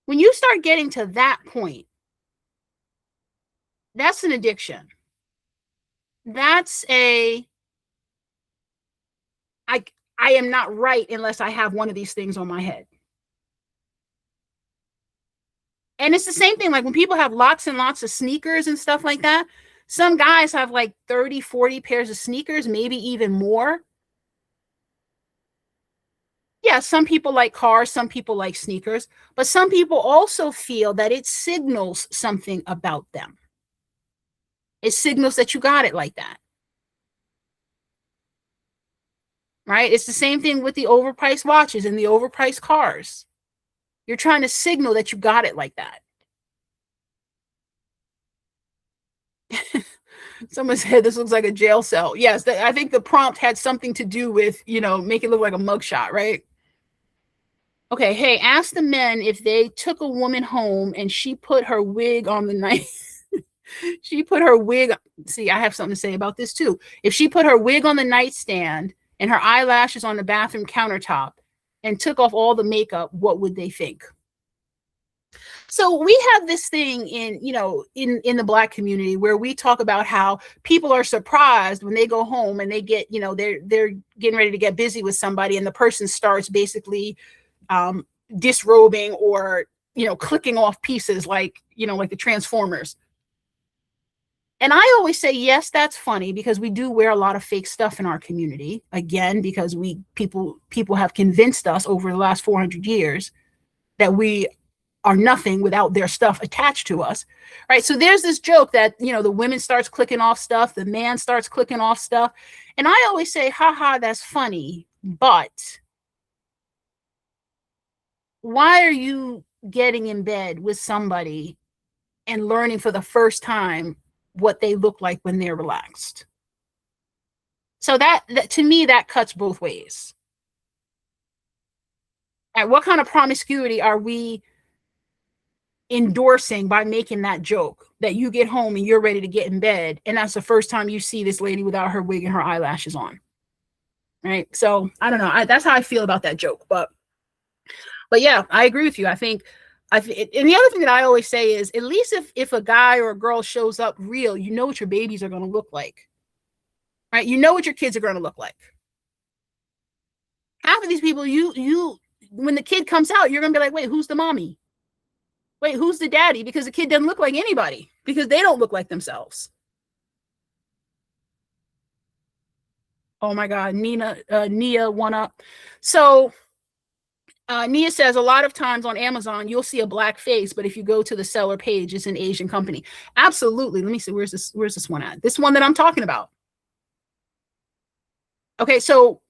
When you start getting to that point, that's an addiction. That's I am not right unless I have one of these things on my head. And it's the same thing, like when people have lots and lots of sneakers and stuff like that. Some guys have like 30, 40 pairs of sneakers, maybe even more. Yeah, some people like cars, some people like sneakers, but some people also feel that it signals something about them. It signals that you got it like that. Right? It's the same thing with the overpriced watches and the overpriced cars. You're trying to signal that you got it like that. Someone said this looks like a jail cell. Yes, I think the prompt had something to do with, make it look like a mugshot, right? Okay, hey, ask the men if they took a woman home and she put her wig on the night. She put her wig. See, I have something to say about this too. If she put her wig on the nightstand and her eyelashes on the bathroom countertop and took off all the makeup, what would they think? So we have this thing in the Black community where we talk about how people are surprised when they go home and they get, they're getting ready to get busy with somebody, and the person starts basically disrobing or, clicking off pieces like the Transformers. And I always say, yes, that's funny, because we do wear a lot of fake stuff in our community. Again, because people have convinced us over the last 400 years that we are nothing without their stuff attached to us, right? So there's this joke that, the women starts clicking off stuff, the man starts clicking off stuff. And I always say, haha, that's funny. But why are you getting in bed with somebody and learning for the first time what they look like when they're relaxed? So that to me, that cuts both ways. And what kind of promiscuity are we endorsing by making that joke that you get home and you're ready to get in bed, and that's the first time you see this lady without her wig and her eyelashes on? Right? So I don't know. That's how I feel about that joke. But But yeah, I agree with you. I think, and the other thing that I always say is, at least if a guy or a girl shows up real, you know what your babies are going to look like, right? You know what your kids are going to look like. Half of these people, when the kid comes out, you're going to be like, wait, who's the mommy? Wait, who's the daddy? Because the kid doesn't look like anybody, because they don't look like themselves. Oh my God, Nia, one up. So Nia says a lot of times on Amazon, you'll see a black face, but if you go to the seller page, it's an Asian company. Absolutely. Let me see. Where's this one at? This one that I'm talking about. Okay. So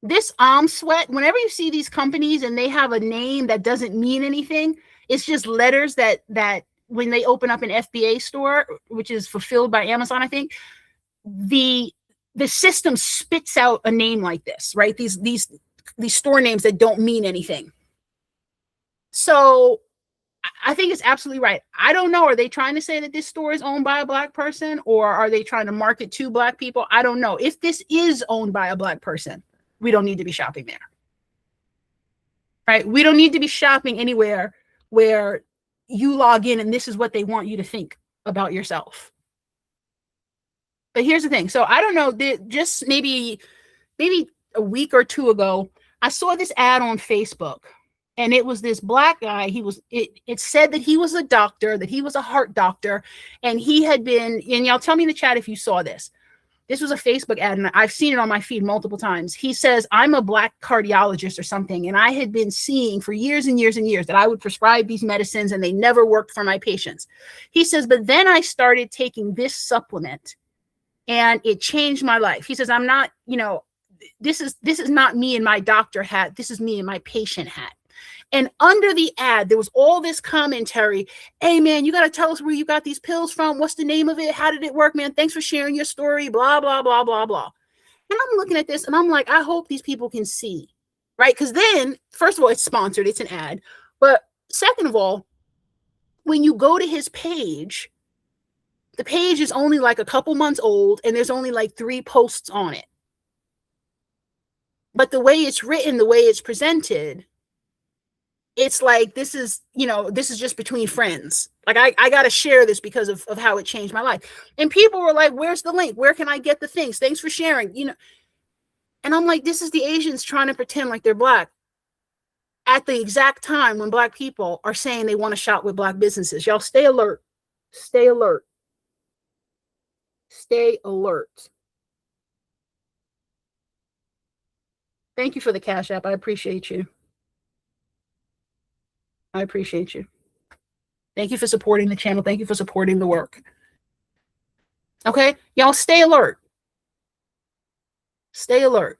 this Sweat, whenever you see these companies and they have a name that doesn't mean anything, it's just letters that when they open up an FBA store, which is fulfilled by Amazon, I think, the system spits out a name like this, right? These store names that don't mean anything. So I think it's absolutely right. I don't know. Are they trying to say that this store is owned by a black person, or are they trying to market to black people? I don't know. If this is owned by a black person, we don't need to be shopping there. Right? We don't need to be shopping anywhere where you log in and this is what they want you to think about yourself. But here's the thing. So I don't know, just maybe a week or two ago, I saw this ad on Facebook, and it was this black guy. It said that he was a doctor, that he was a heart doctor, and he had been, and y'all tell me in the chat if you saw this. This was a Facebook ad, and I've seen it on my feed multiple times. He says, I'm a black cardiologist or something, and I had been seeing for years and years and years that I would prescribe these medicines and they never worked for my patients. He says, but then I started taking this supplement and it changed my life. He says, I'm not, this is not me in my doctor hat. This is me in my patient hat. And under the ad, there was all this commentary. Hey, man, you got to tell us where you got these pills from. What's the name of it? How did it work, man? Thanks for sharing your story, blah, blah, blah, blah, blah. And I'm looking at this and I'm like, I hope these people can see, right? Because then, first of all, it's sponsored. It's an ad. But second of all, when you go to his page, the page is only like a couple months old and there's only like 3 posts on it. But the way it's written, the way it's presented, it's like, this is just between friends. Like, I got to share this because of how it changed my life. And people were like, where's the link? Where can I get the things? Thanks for sharing. And I'm like, this is the Asians trying to pretend like they're black at the exact time when black people are saying they want to shop with black businesses. Y'all stay alert. Stay alert. Stay alert. Thank you for the Cash App. I appreciate you. I appreciate you. Thank you for supporting the channel. Thank you for supporting the work. Okay? Y'all stay alert. Stay alert.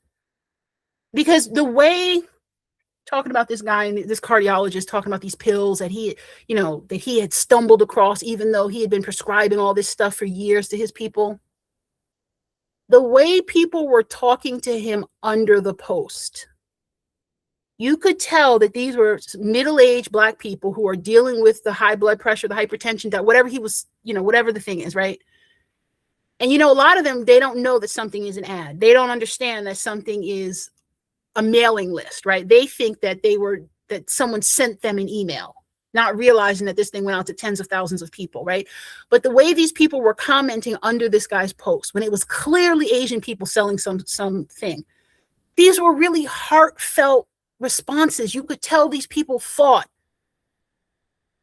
Because the way, talking about this guy and this cardiologist talking about these pills that he had stumbled across, even though he had been prescribing all this stuff for years to his people. The way people were talking to him under the post, you could tell that these were middle-aged black people who are dealing with the high blood pressure, the hypertension, that whatever he was, whatever the thing is, right? And, a lot of them, they don't know that something is an ad. They don't understand that something is a mailing list, right? They think that that someone sent them an email, not realizing that this thing went out to tens of thousands of people, right? But the way these people were commenting under this guy's post, when it was clearly Asian people selling something, these were really heartfelt responses. You could tell these people thought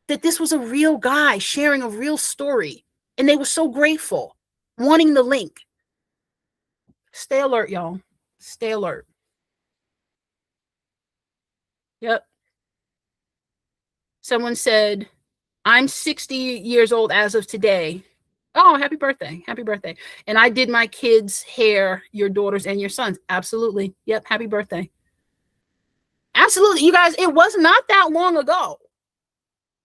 that this was a real guy sharing a real story, and they were so grateful, wanting the link. Stay alert, y'all. Stay alert. Yep. Someone said, I'm 60 years old as of today. Oh, happy birthday. Happy birthday. And I did my kids' hair, your daughters and your sons. Absolutely. Yep. Happy birthday. Absolutely. You guys, it was not that long ago.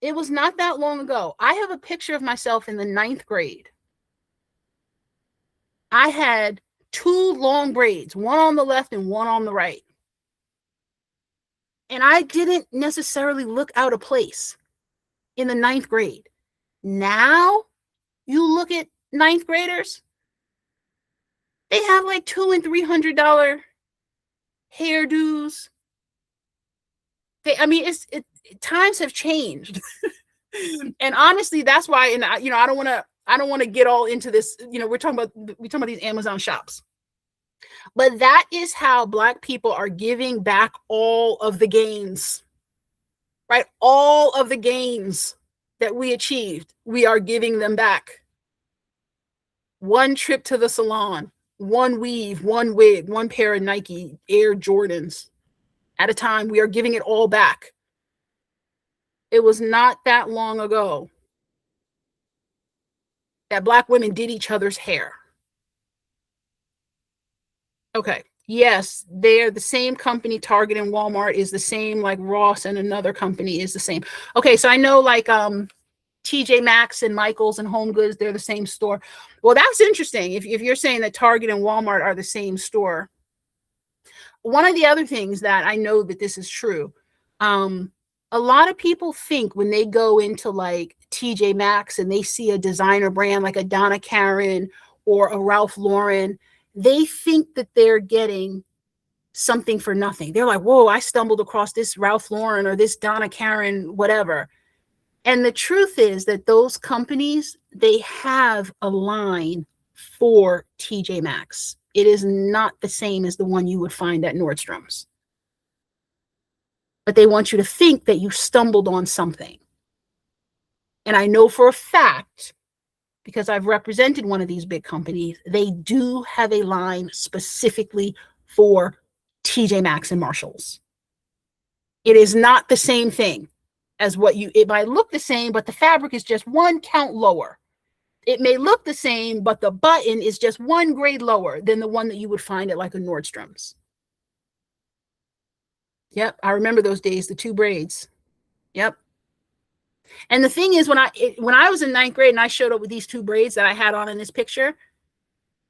It was not that long ago. I have a picture of myself in the 9th grade. I had 2 long braids, one on the left and one on the right. And I didn't necessarily look out of place in the 9th grade. Now, you look at 9th graders, they have like $200 and $300 hairdos. I mean, times have changed. And honestly, that's why, and I don't want to get all into this. We're talking about these Amazon shops, but that is how Black people are giving back all of the gains, right? All of the gains that we achieved, we are giving them back. One trip to the salon, one weave, one wig, one pair of Nike Air Jordans at a time. We are giving it all back. It was not that long ago that Black women did each other's hair. Okay. Yes, they're the same company. Target and Walmart is the same, like Ross and another company is the same. Okay, so I know like TJ Maxx and Michaels and Home Goods, they're the same store. Well, that's interesting. If you're saying that Target and Walmart are the same store. One of the other things that I know that this is true, a lot of people think when they go into like TJ Maxx and they see a designer brand like a Donna Karan or a Ralph Lauren, they think that they're getting something for nothing. They're like, whoa, I stumbled across this Ralph Lauren or this Donna Karan, whatever. And the truth is that those companies, they have a line for TJ Maxx. It is not the same as the one you would find at Nordstrom's. But they want you to think that you stumbled on something. And I know for a fact, because I've represented one of these big companies, they do have a line specifically for TJ Maxx and Marshalls. It is not the same thing as it might look the same, but the fabric is just one count lower. It may look the same, but the button is just one grade lower than the one that you would find at like a Nordstrom's. Yep, I remember those days, the 2 braids. Yep. And the thing is, when I was in 9th grade and I showed up with these 2 braids that I had on in this picture,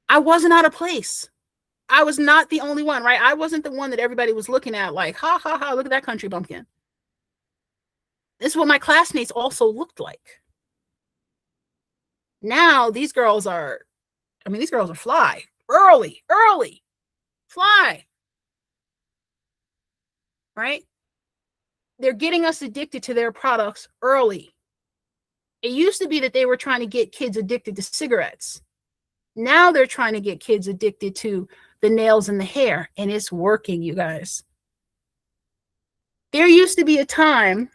I wasn't out of place. I was not the only one, right? I wasn't the one that everybody was looking at like, ha, ha, ha, look at that country bumpkin. This is what my classmates also looked like. Now these girls are fly. Early, fly. Right? They're getting us addicted to their products early. It used to be that they were trying to get kids addicted to cigarettes. Now they're trying to get kids addicted to the nails and the hair, and it's working, you guys. There used to be a time,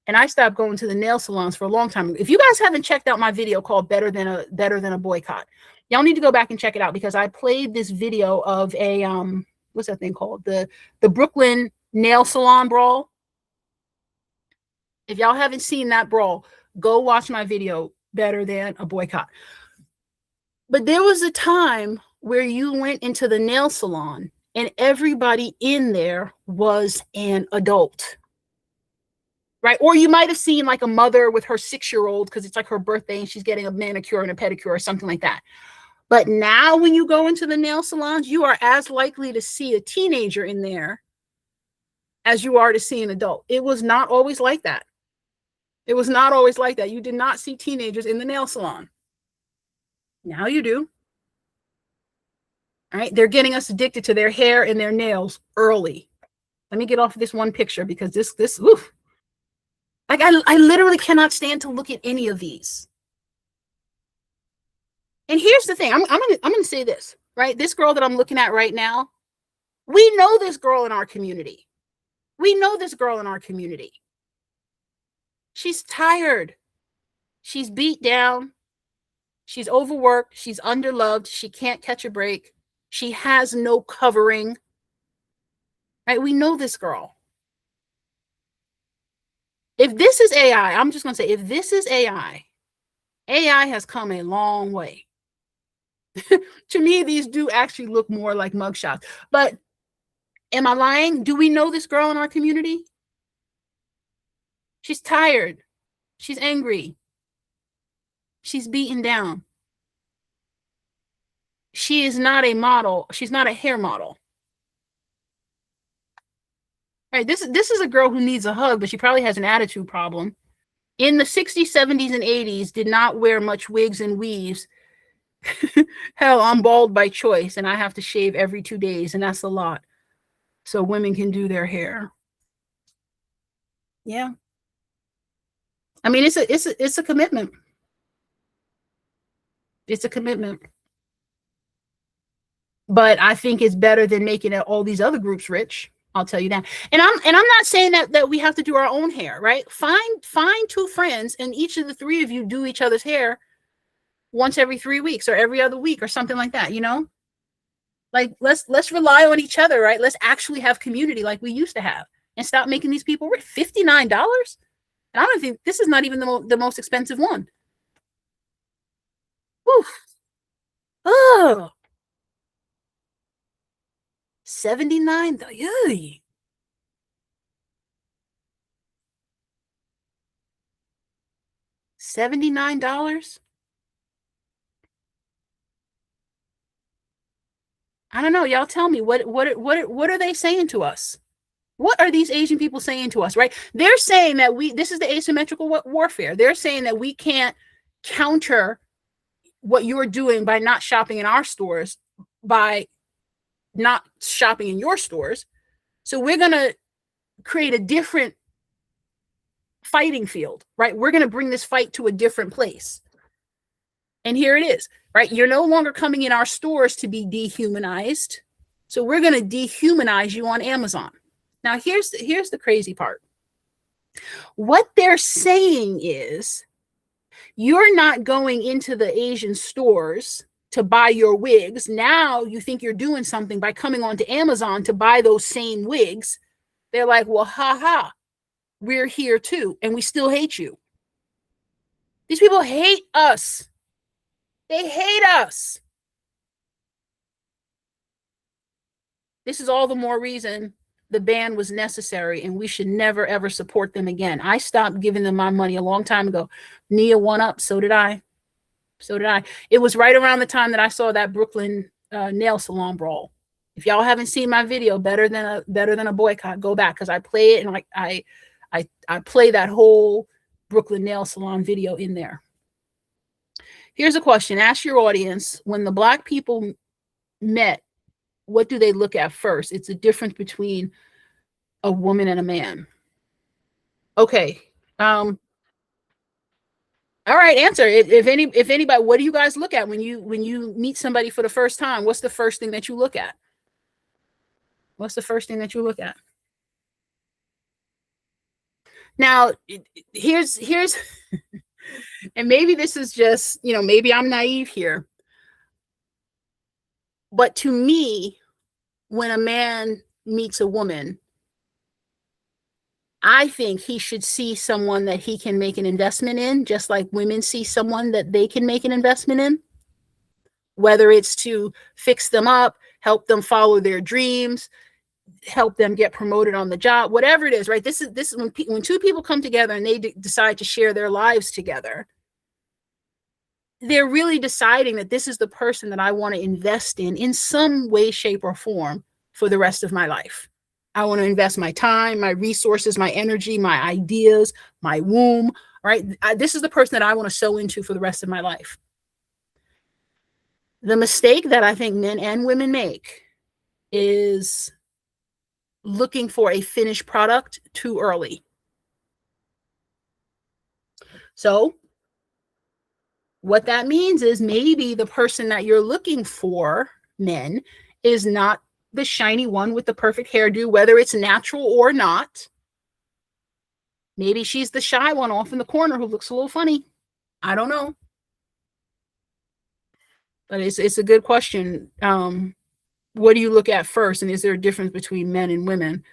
and I stopped going to the nail salons for a long time. If you guys haven't checked out my video called Better Than a Boycott, y'all need to go back and check it out, because I played this video of a what's that thing called? The Brooklyn nail salon brawl. If y'all haven't seen that brawl, go watch my video, Better Than a Boycott. But there was a time where you went into the nail salon and everybody in there was an adult, right? Or you might have seen like a mother with her 6-year-old because it's like her birthday and she's getting a manicure and a pedicure or something like that. But now when you go into the nail salons, you are as likely to see a teenager in there as you are to see an adult. It was not always like that. It was not always like that. You did not see teenagers in the nail salon. Now you do. All right. They're getting us addicted to their hair and their nails early. Let me get off of this one picture because this, oof. Like I literally cannot stand to look at any of these. And here's the thing. I'm gonna say this, right? This girl that I'm looking at right now, we know this girl in our community. We know this girl in our community. She's tired. She's beat down. She's overworked. She's underloved. She can't catch a break. She has no covering. Right? We know this girl. If this is AI, I'm just going to say, if this is AI, AI has come a long way. To me, these do actually look more like mugshots. But am I lying? Do we know this girl in our community? She's tired. She's angry. She's beaten down. She is not a model. She's not a hair model. Right? This is a girl who needs a hug, but she probably has an attitude problem. In the 60s, 70s, and 80s, did not wear much wigs and weaves. Hell, I'm bald by choice, and I have to shave every 2 days, and that's a lot. So women can do their hair. Yeah. I mean, it's a commitment. It's a commitment. But I think it's better than making all these other groups rich. I'll tell you that. And I'm not saying that we have to do our own hair, right? Find two friends, and each of the three of you do each other's hair once every 3 weeks or every other week or something like that, you know? Like let's rely on each other, right? Let's actually have community like we used to have, and stop making these people rich. $59. And I don't think this is not even the most expensive one. Oof. Oh, 79. Yay. $79. I don't know. Y'all tell me what are they saying to us? What are these Asian people saying to us, right? They're saying that this is the asymmetrical warfare. They're saying that we can't counter what you're doing by not shopping in our stores, by not shopping in your stores. So we're going to create a different fighting field, right? We're going to bring this fight to a different place. And here it is, right? You're no longer coming in our stores to be dehumanized. So we're going to dehumanize you on Amazon. Now, here's the crazy part. What they're saying is you're not going into the Asian stores to buy your wigs. Now you think you're doing something by coming onto Amazon to buy those same wigs. They're like, well, ha, we're here too, and we still hate you. These people hate us. They hate us. This is all the more reason the ban was necessary, and we should never, ever support them again. I stopped giving them my money a long time ago. Nia won up. So did I. So did I. It was right around the time that I saw that Brooklyn nail salon brawl. If y'all haven't seen my video, better than a boycott, go back, because I play it, and like I play that whole Brooklyn nail salon video in there. Here's a question. Ask your audience, when the Black people met, what do they look at first? It's a difference between a woman and a man. Okay. All right, answer. If anybody, what do you guys look at when you meet somebody for the first time? What's the first thing that you look at? What's the first thing that you look at? Now, here's and maybe this is just, maybe I'm naive here. But to me, when a man meets a woman, I think he should see someone that he can make an investment in, just like women see someone that they can make an investment in, whether it's to fix them up, help them follow their dreams, help them get promoted on the job, whatever it is, right? This is when two people come together and they decide to share their lives together. They're really deciding that this is the person that I want to invest in some way, shape, or form for the rest of my life. I want to invest my time, my resources, my energy, my ideas, my womb, right? This is the person that I want to sow into for the rest of my life. The mistake that I think men and women make is looking for a finished product too early. So what that means is maybe the person that you're looking for, men, is not the shiny one with the perfect hairdo, whether it's natural or not. Maybe she's the shy one off in the corner who looks a little funny. I don't know. But it's a good question. What do you look at first? And is there a difference between men and women?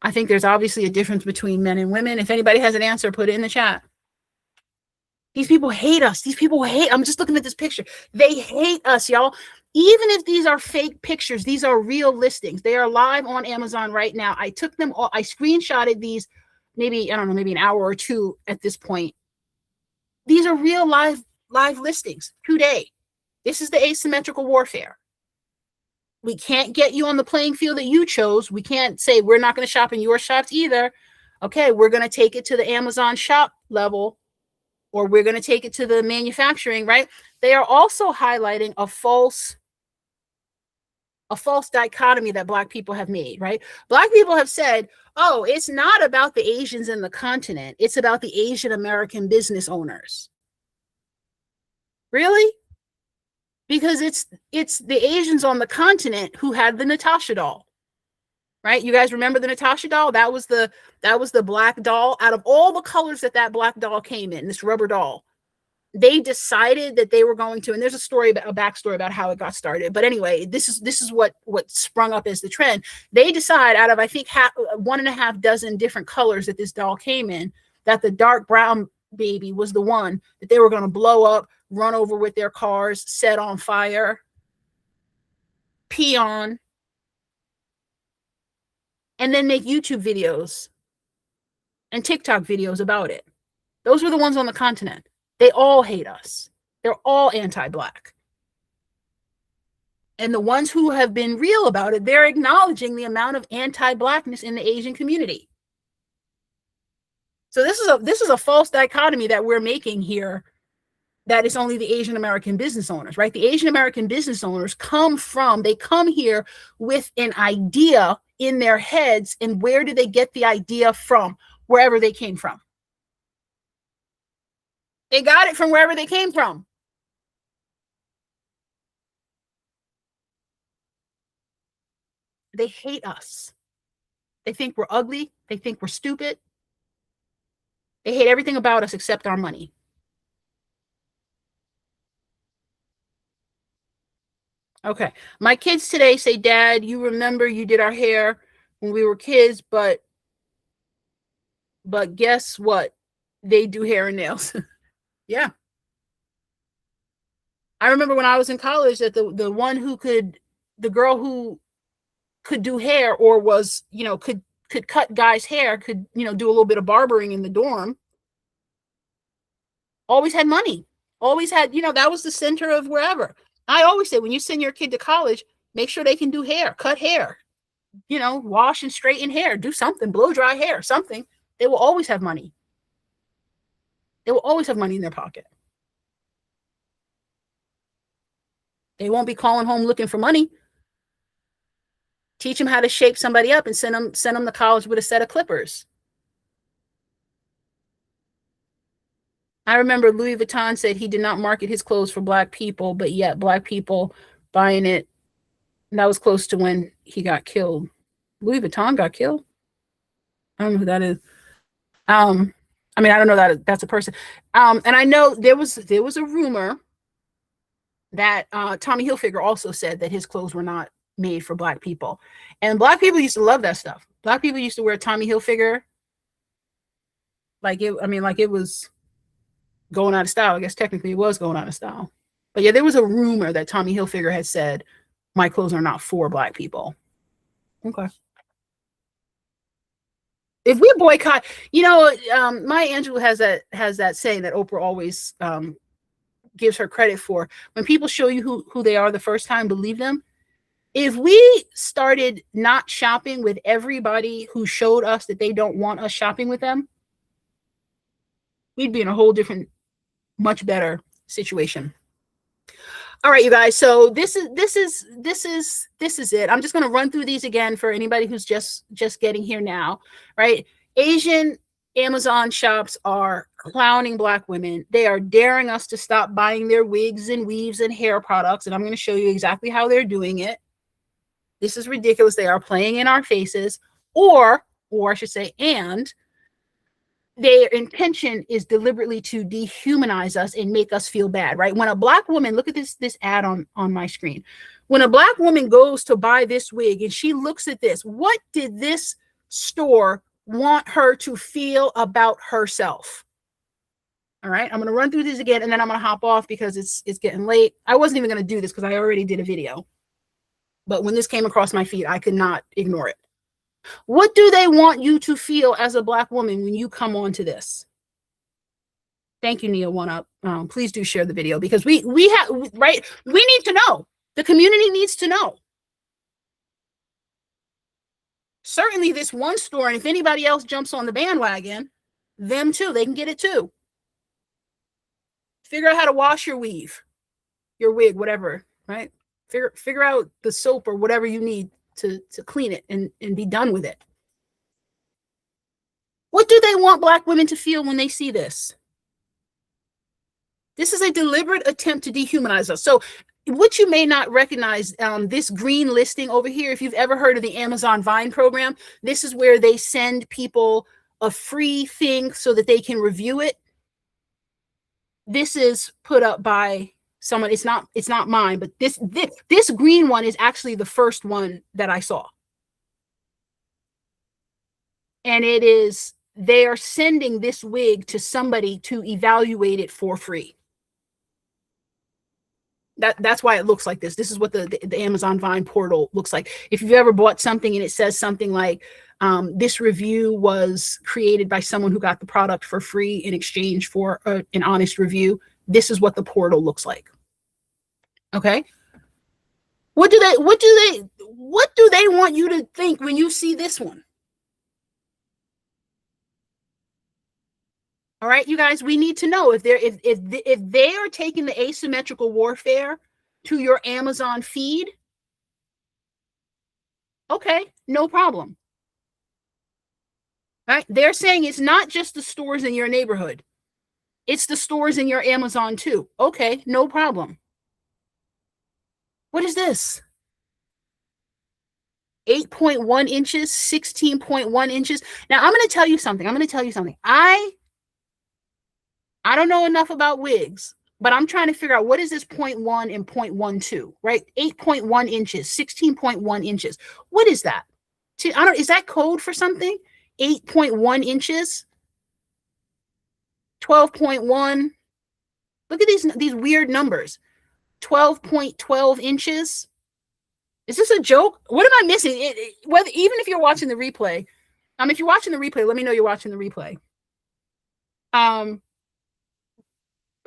I think there's obviously a difference between men and women. If anybody has an answer, put it in the chat. These people hate us. These people hate. I'm just looking at this picture. They hate us, y'all. Even if these are fake pictures, these are real listings. They are live on Amazon right now. I took them all. I screenshotted these maybe an hour or two at this point. These are real live listings today. This is the asymmetrical warfare. We can't get you on the playing field that you chose. We can't say we're not going to shop in your shops either. Okay, we're going to take it to the Amazon shop level, or we're going to take it to the manufacturing, right? They are also highlighting a false a false dichotomy that Black people have made, right? Black people have said, oh, it's not about the Asians in the continent. It's about the Asian American business owners. Really? Because it's the Asians on the continent who had the Natasha doll. Right? You guys remember the Natasha doll? That was the black doll. Out of all the colors that black doll came in, this rubber doll, they decided that they were going to, and there's a story, a backstory about how it got started. But anyway, this is what sprung up as the trend. They decide out of, I think, 1.5 dozen different colors that this doll came in, that the dark brown baby was the one that they were going to blow up, run over with their cars, set on fire, pee on, and then make YouTube videos and TikTok videos about it. Those were the ones on the continent. They all hate us. They're all anti-Black. And the ones who have been real about it, they're acknowledging the amount of anti-Blackness in the Asian community. So this is a false dichotomy that we're making here, that it's only the Asian American business owners, right? The Asian American business owners come here with an idea in their heads. And where do they get the idea from? Wherever they came from. They got it from wherever they came from. They hate us. They think we're ugly. They think we're stupid. They hate everything about us except our money. Okay. My kids today say, Dad, you remember you did our hair when we were kids, but guess what? They do hair and nails. Yeah. I remember when I was in college that the girl who could do hair, or was, could cut guys' hair, could, do a little bit of barbering in the dorm, always had money, always had, that was the center of wherever. I always say, when you send your kid to college, make sure they can do hair, cut hair, wash and straighten hair, do something, blow dry hair, something. They will always have money. They will always have money in their pocket. They won't be calling home looking for money. Teach them how to shape somebody up and send them to college with a set of clippers. I remember Louis Vuitton said he did not market his clothes for Black people, but yet Black people buying it. And that was close to when he got killed. Louis Vuitton got killed? I don't know who that is. I don't know that that's a person. And I know there was a rumor that Tommy Hilfiger also said that his clothes were not made for Black people. And Black people used to love that stuff. Black people used to wear Tommy Hilfiger like it was going out of style. I guess technically it was going out of style. But yeah, there was a rumor that Tommy Hilfiger had said, my clothes are not for Black people. Okay. If we boycott, Maya Angelou has that saying that Oprah always gives her credit for. When people show you who they are the first time, believe them. If we started not shopping with everybody who showed us that they don't want us shopping with them, we'd be in a whole different, much better situation. All right, you guys. So this is it. I'm just going to run through these again for anybody who's just getting here now, right? Asian Amazon shops are clowning Black women. They are daring us to stop buying their wigs and weaves and hair products. And I'm going to show you exactly how they're doing it. This is ridiculous. They are playing in our faces, or I should say, and their intention is deliberately to dehumanize us and make us feel bad, right? When a Black woman, look at this ad on my screen. When a Black woman goes to buy this wig and she looks at this, what did this store want her to feel about herself? All right, I'm going to run through these again, and then I'm going to hop off because it's getting late. I wasn't even going to do this because I already did a video. But when this came across my feed, I could not ignore it. What do they want you to feel as a Black woman when you come onto this? Thank you, Nia One Up. Please do share the video, because we have, right? We need to know. The community needs to know. Certainly this one store, and if anybody else jumps on the bandwagon, them too, they can get it too. Figure out how to wash your weave, your wig, whatever, right? Figure out the soap or whatever you need to clean it and be done with it. What do they want Black women to feel when they see this? This is a deliberate attempt to dehumanize us. So what you may not recognize, this green listing over here, if you've ever heard of the Amazon Vine program, this is where they send people a free thing so that they can review it. This is put up by someone. It's not mine, but this green one is actually the first one that I saw. And it is, they are sending this wig to somebody to evaluate it for free. That's why it looks like this. This is what the Amazon Vine portal looks like. If you've ever bought something and it says something like, this review was created by someone who got the product for free in exchange for an honest review, this is what the portal looks like. Okay. What do they want you to think when you see this one? All right, you guys, we need to know if they are taking the asymmetrical warfare to your Amazon feed. Okay, no problem. All right, they're saying it's not just the stores in your neighborhood. It's the stores in your Amazon too. Okay, no problem. What is this? 8.1 inches, 16.1 inches. Now, I'm going to tell you something. I don't know enough about wigs, but I'm trying to figure out what is this 0.1 and 0.12, right? 8.1 inches, 16.1 inches. What is that? Is that code for something? 8.1 inches, 12.1. Look at these weird numbers. 12.12 inches. Is this a joke? What am I missing? Even if you're watching the replay, if you're watching the replay, let me know you're watching the replay.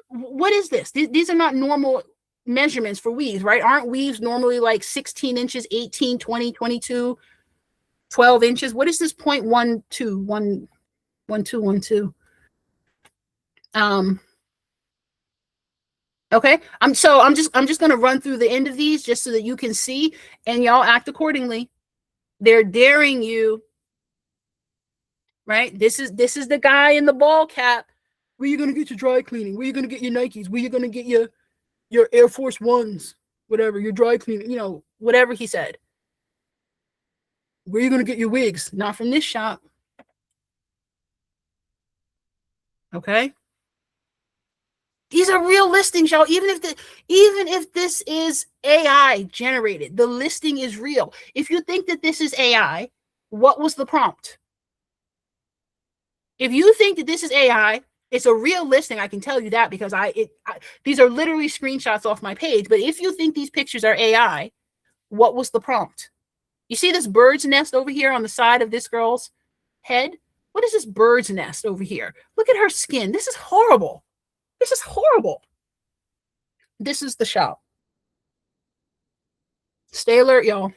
What is this? These are not normal measurements for weaves, right? Aren't weaves normally like 16 inches, 18, 20, 22, 12 inches? What is this 0.12, 1.12? Okay. I'm just going to run through the end of these just so that you can see and y'all act accordingly. They're daring you, right? This is the guy in the ball cap. Where you going to get your dry cleaning? Where you going to get your Nikes? Where you going to get your Air Force Ones? Whatever, your dry cleaning, whatever he said. Where you going to get your wigs? Not from this shop. Okay. These are real listings, y'all. Even if this is AI generated, the listing is real. If you think that this is AI, what was the prompt? If you think that this is AI, it's a real listing. I can tell you that because these are literally screenshots off my page. But if you think these pictures are AI, what was the prompt? You see this bird's nest over here on the side of this girl's head? What is this bird's nest over here? Look at her skin. This is horrible. This is horrible. This is the shop. Stay alert, y'all.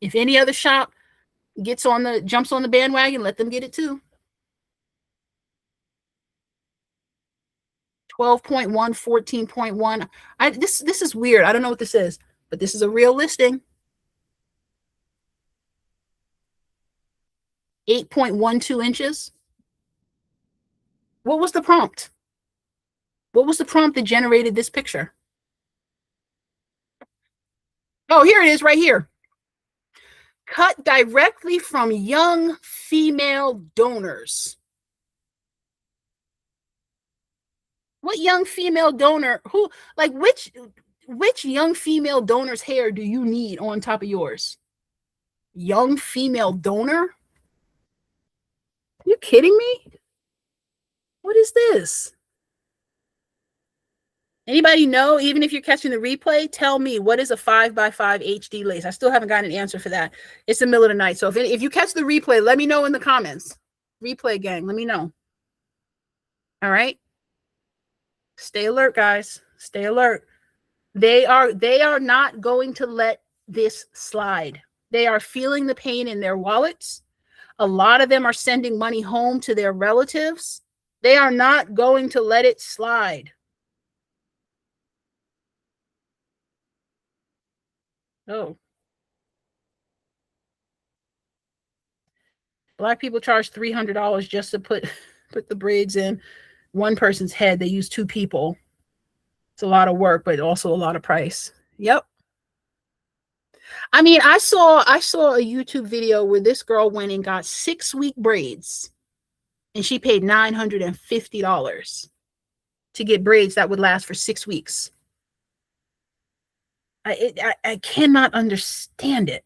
If any other shop jumps on the bandwagon, let them get it too. 12.1, 14.1. This is weird. I don't know what this is, but this is a real listing. 8.12 inches. What was the prompt? What was the prompt that generated this picture? Oh, here it is right here. Cut directly from young female donors. What young female donor? Which young female donor's hair do you need on top of yours? Young female donor? Are you kidding me? What is this? Anybody know? Even if you're catching the replay, tell me, what is a 5x5 HD lace? I still haven't gotten an answer for that. It's the middle of the night. So if you catch the replay, let me know in the comments. Replay gang, let me know. All right. Stay alert, guys. Stay alert. They are not going to let this slide. They are feeling the pain in their wallets. A lot of them are sending money home to their relatives. They are not going to let it slide. Oh, Black people charge $300 just to put the braids in one person's head. They use two people. It's a lot of work, but also a lot of price. Yep. I mean, I saw a YouTube video where this girl went and got 6-week braids, and she paid $950 to get braids that would last for 6 weeks. I cannot understand it.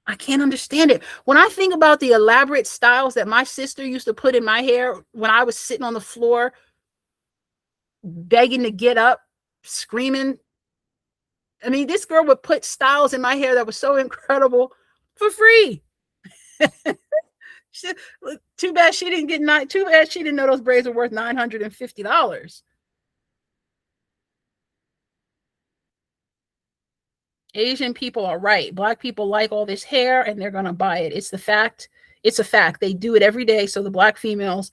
I can't understand it. When I think about the elaborate styles that my sister used to put in my hair when I was sitting on the floor begging to get up, screaming. I mean, this girl would put styles in my hair that was so incredible for free. She, too bad she didn't get too bad she didn't know those braids were worth $950. Asian people are right. Black people like all this hair and they're going to buy it. It's the fact. It's a fact. They do it every day. So the black females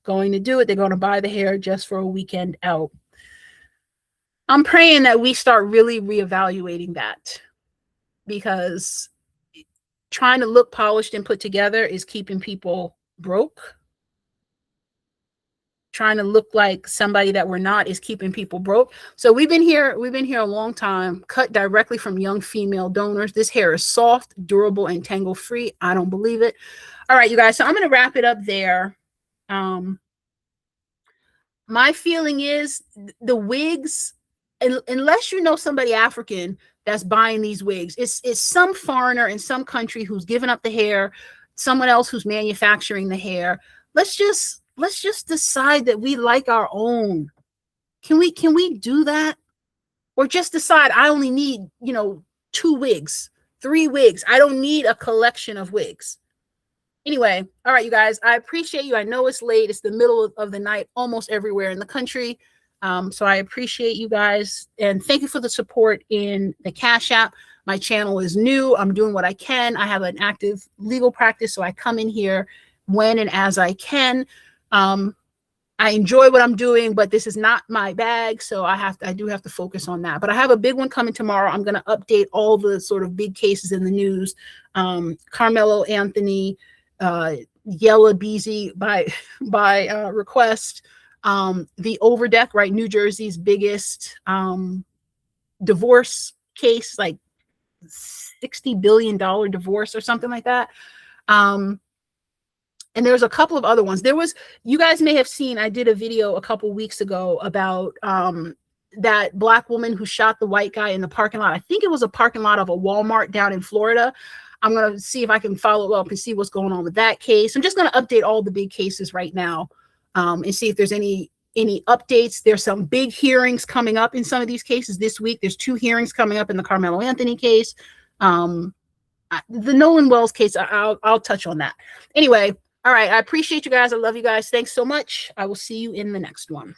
going to do it. They're going to buy the hair just for a weekend out. I'm praying that we start really reevaluating that, because trying to look polished and put together is keeping people broke. Trying to look like somebody that we're not is keeping people broke. So we've been here a long time, cut directly from young female donors. This hair is soft, durable, and tangle free. I don't believe it. All right, you guys. So I'm going to wrap it up there. My feeling is the wigs, unless you know somebody African that's buying these wigs, it's some foreigner in some country who's giving up the hair, someone else who's manufacturing the hair. Let's just decide that we like our own. Can we do that? Or just decide I only need, 2 wigs, 3 wigs. I don't need a collection of wigs. Anyway, all right, you guys, I appreciate you. I know it's late. It's the middle of the night almost everywhere in the country. So I appreciate you guys. And thank you for the support in the Cash App. My channel is new. I'm doing what I can. I have an active legal practice, so I come in here when and as I can. I enjoy what I'm doing, but this is not my bag, so I do have to focus on that. But I have a big one coming tomorrow. I'm going to update all the sort of big cases in the news. Carmelo Anthony, Yella Beezy by request. The Overdeck, right? New Jersey's biggest divorce case, like $60 billion divorce or something like that. And there's a couple of other ones. You guys may have seen, I did a video a couple weeks ago about that black woman who shot the white guy in the parking lot. I think it was a parking lot of a Walmart down in Florida. I'm going to see if I can follow up and see what's going on with that case. I'm just going to update all the big cases right now and see if there's any updates. There's some big hearings coming up in some of these cases this week. There's 2 hearings coming up in the Carmelo Anthony case. The Nolan Wells case, I'll touch on that. Anyway, all right. I appreciate you guys. I love you guys. Thanks so much. I will see you in the next one.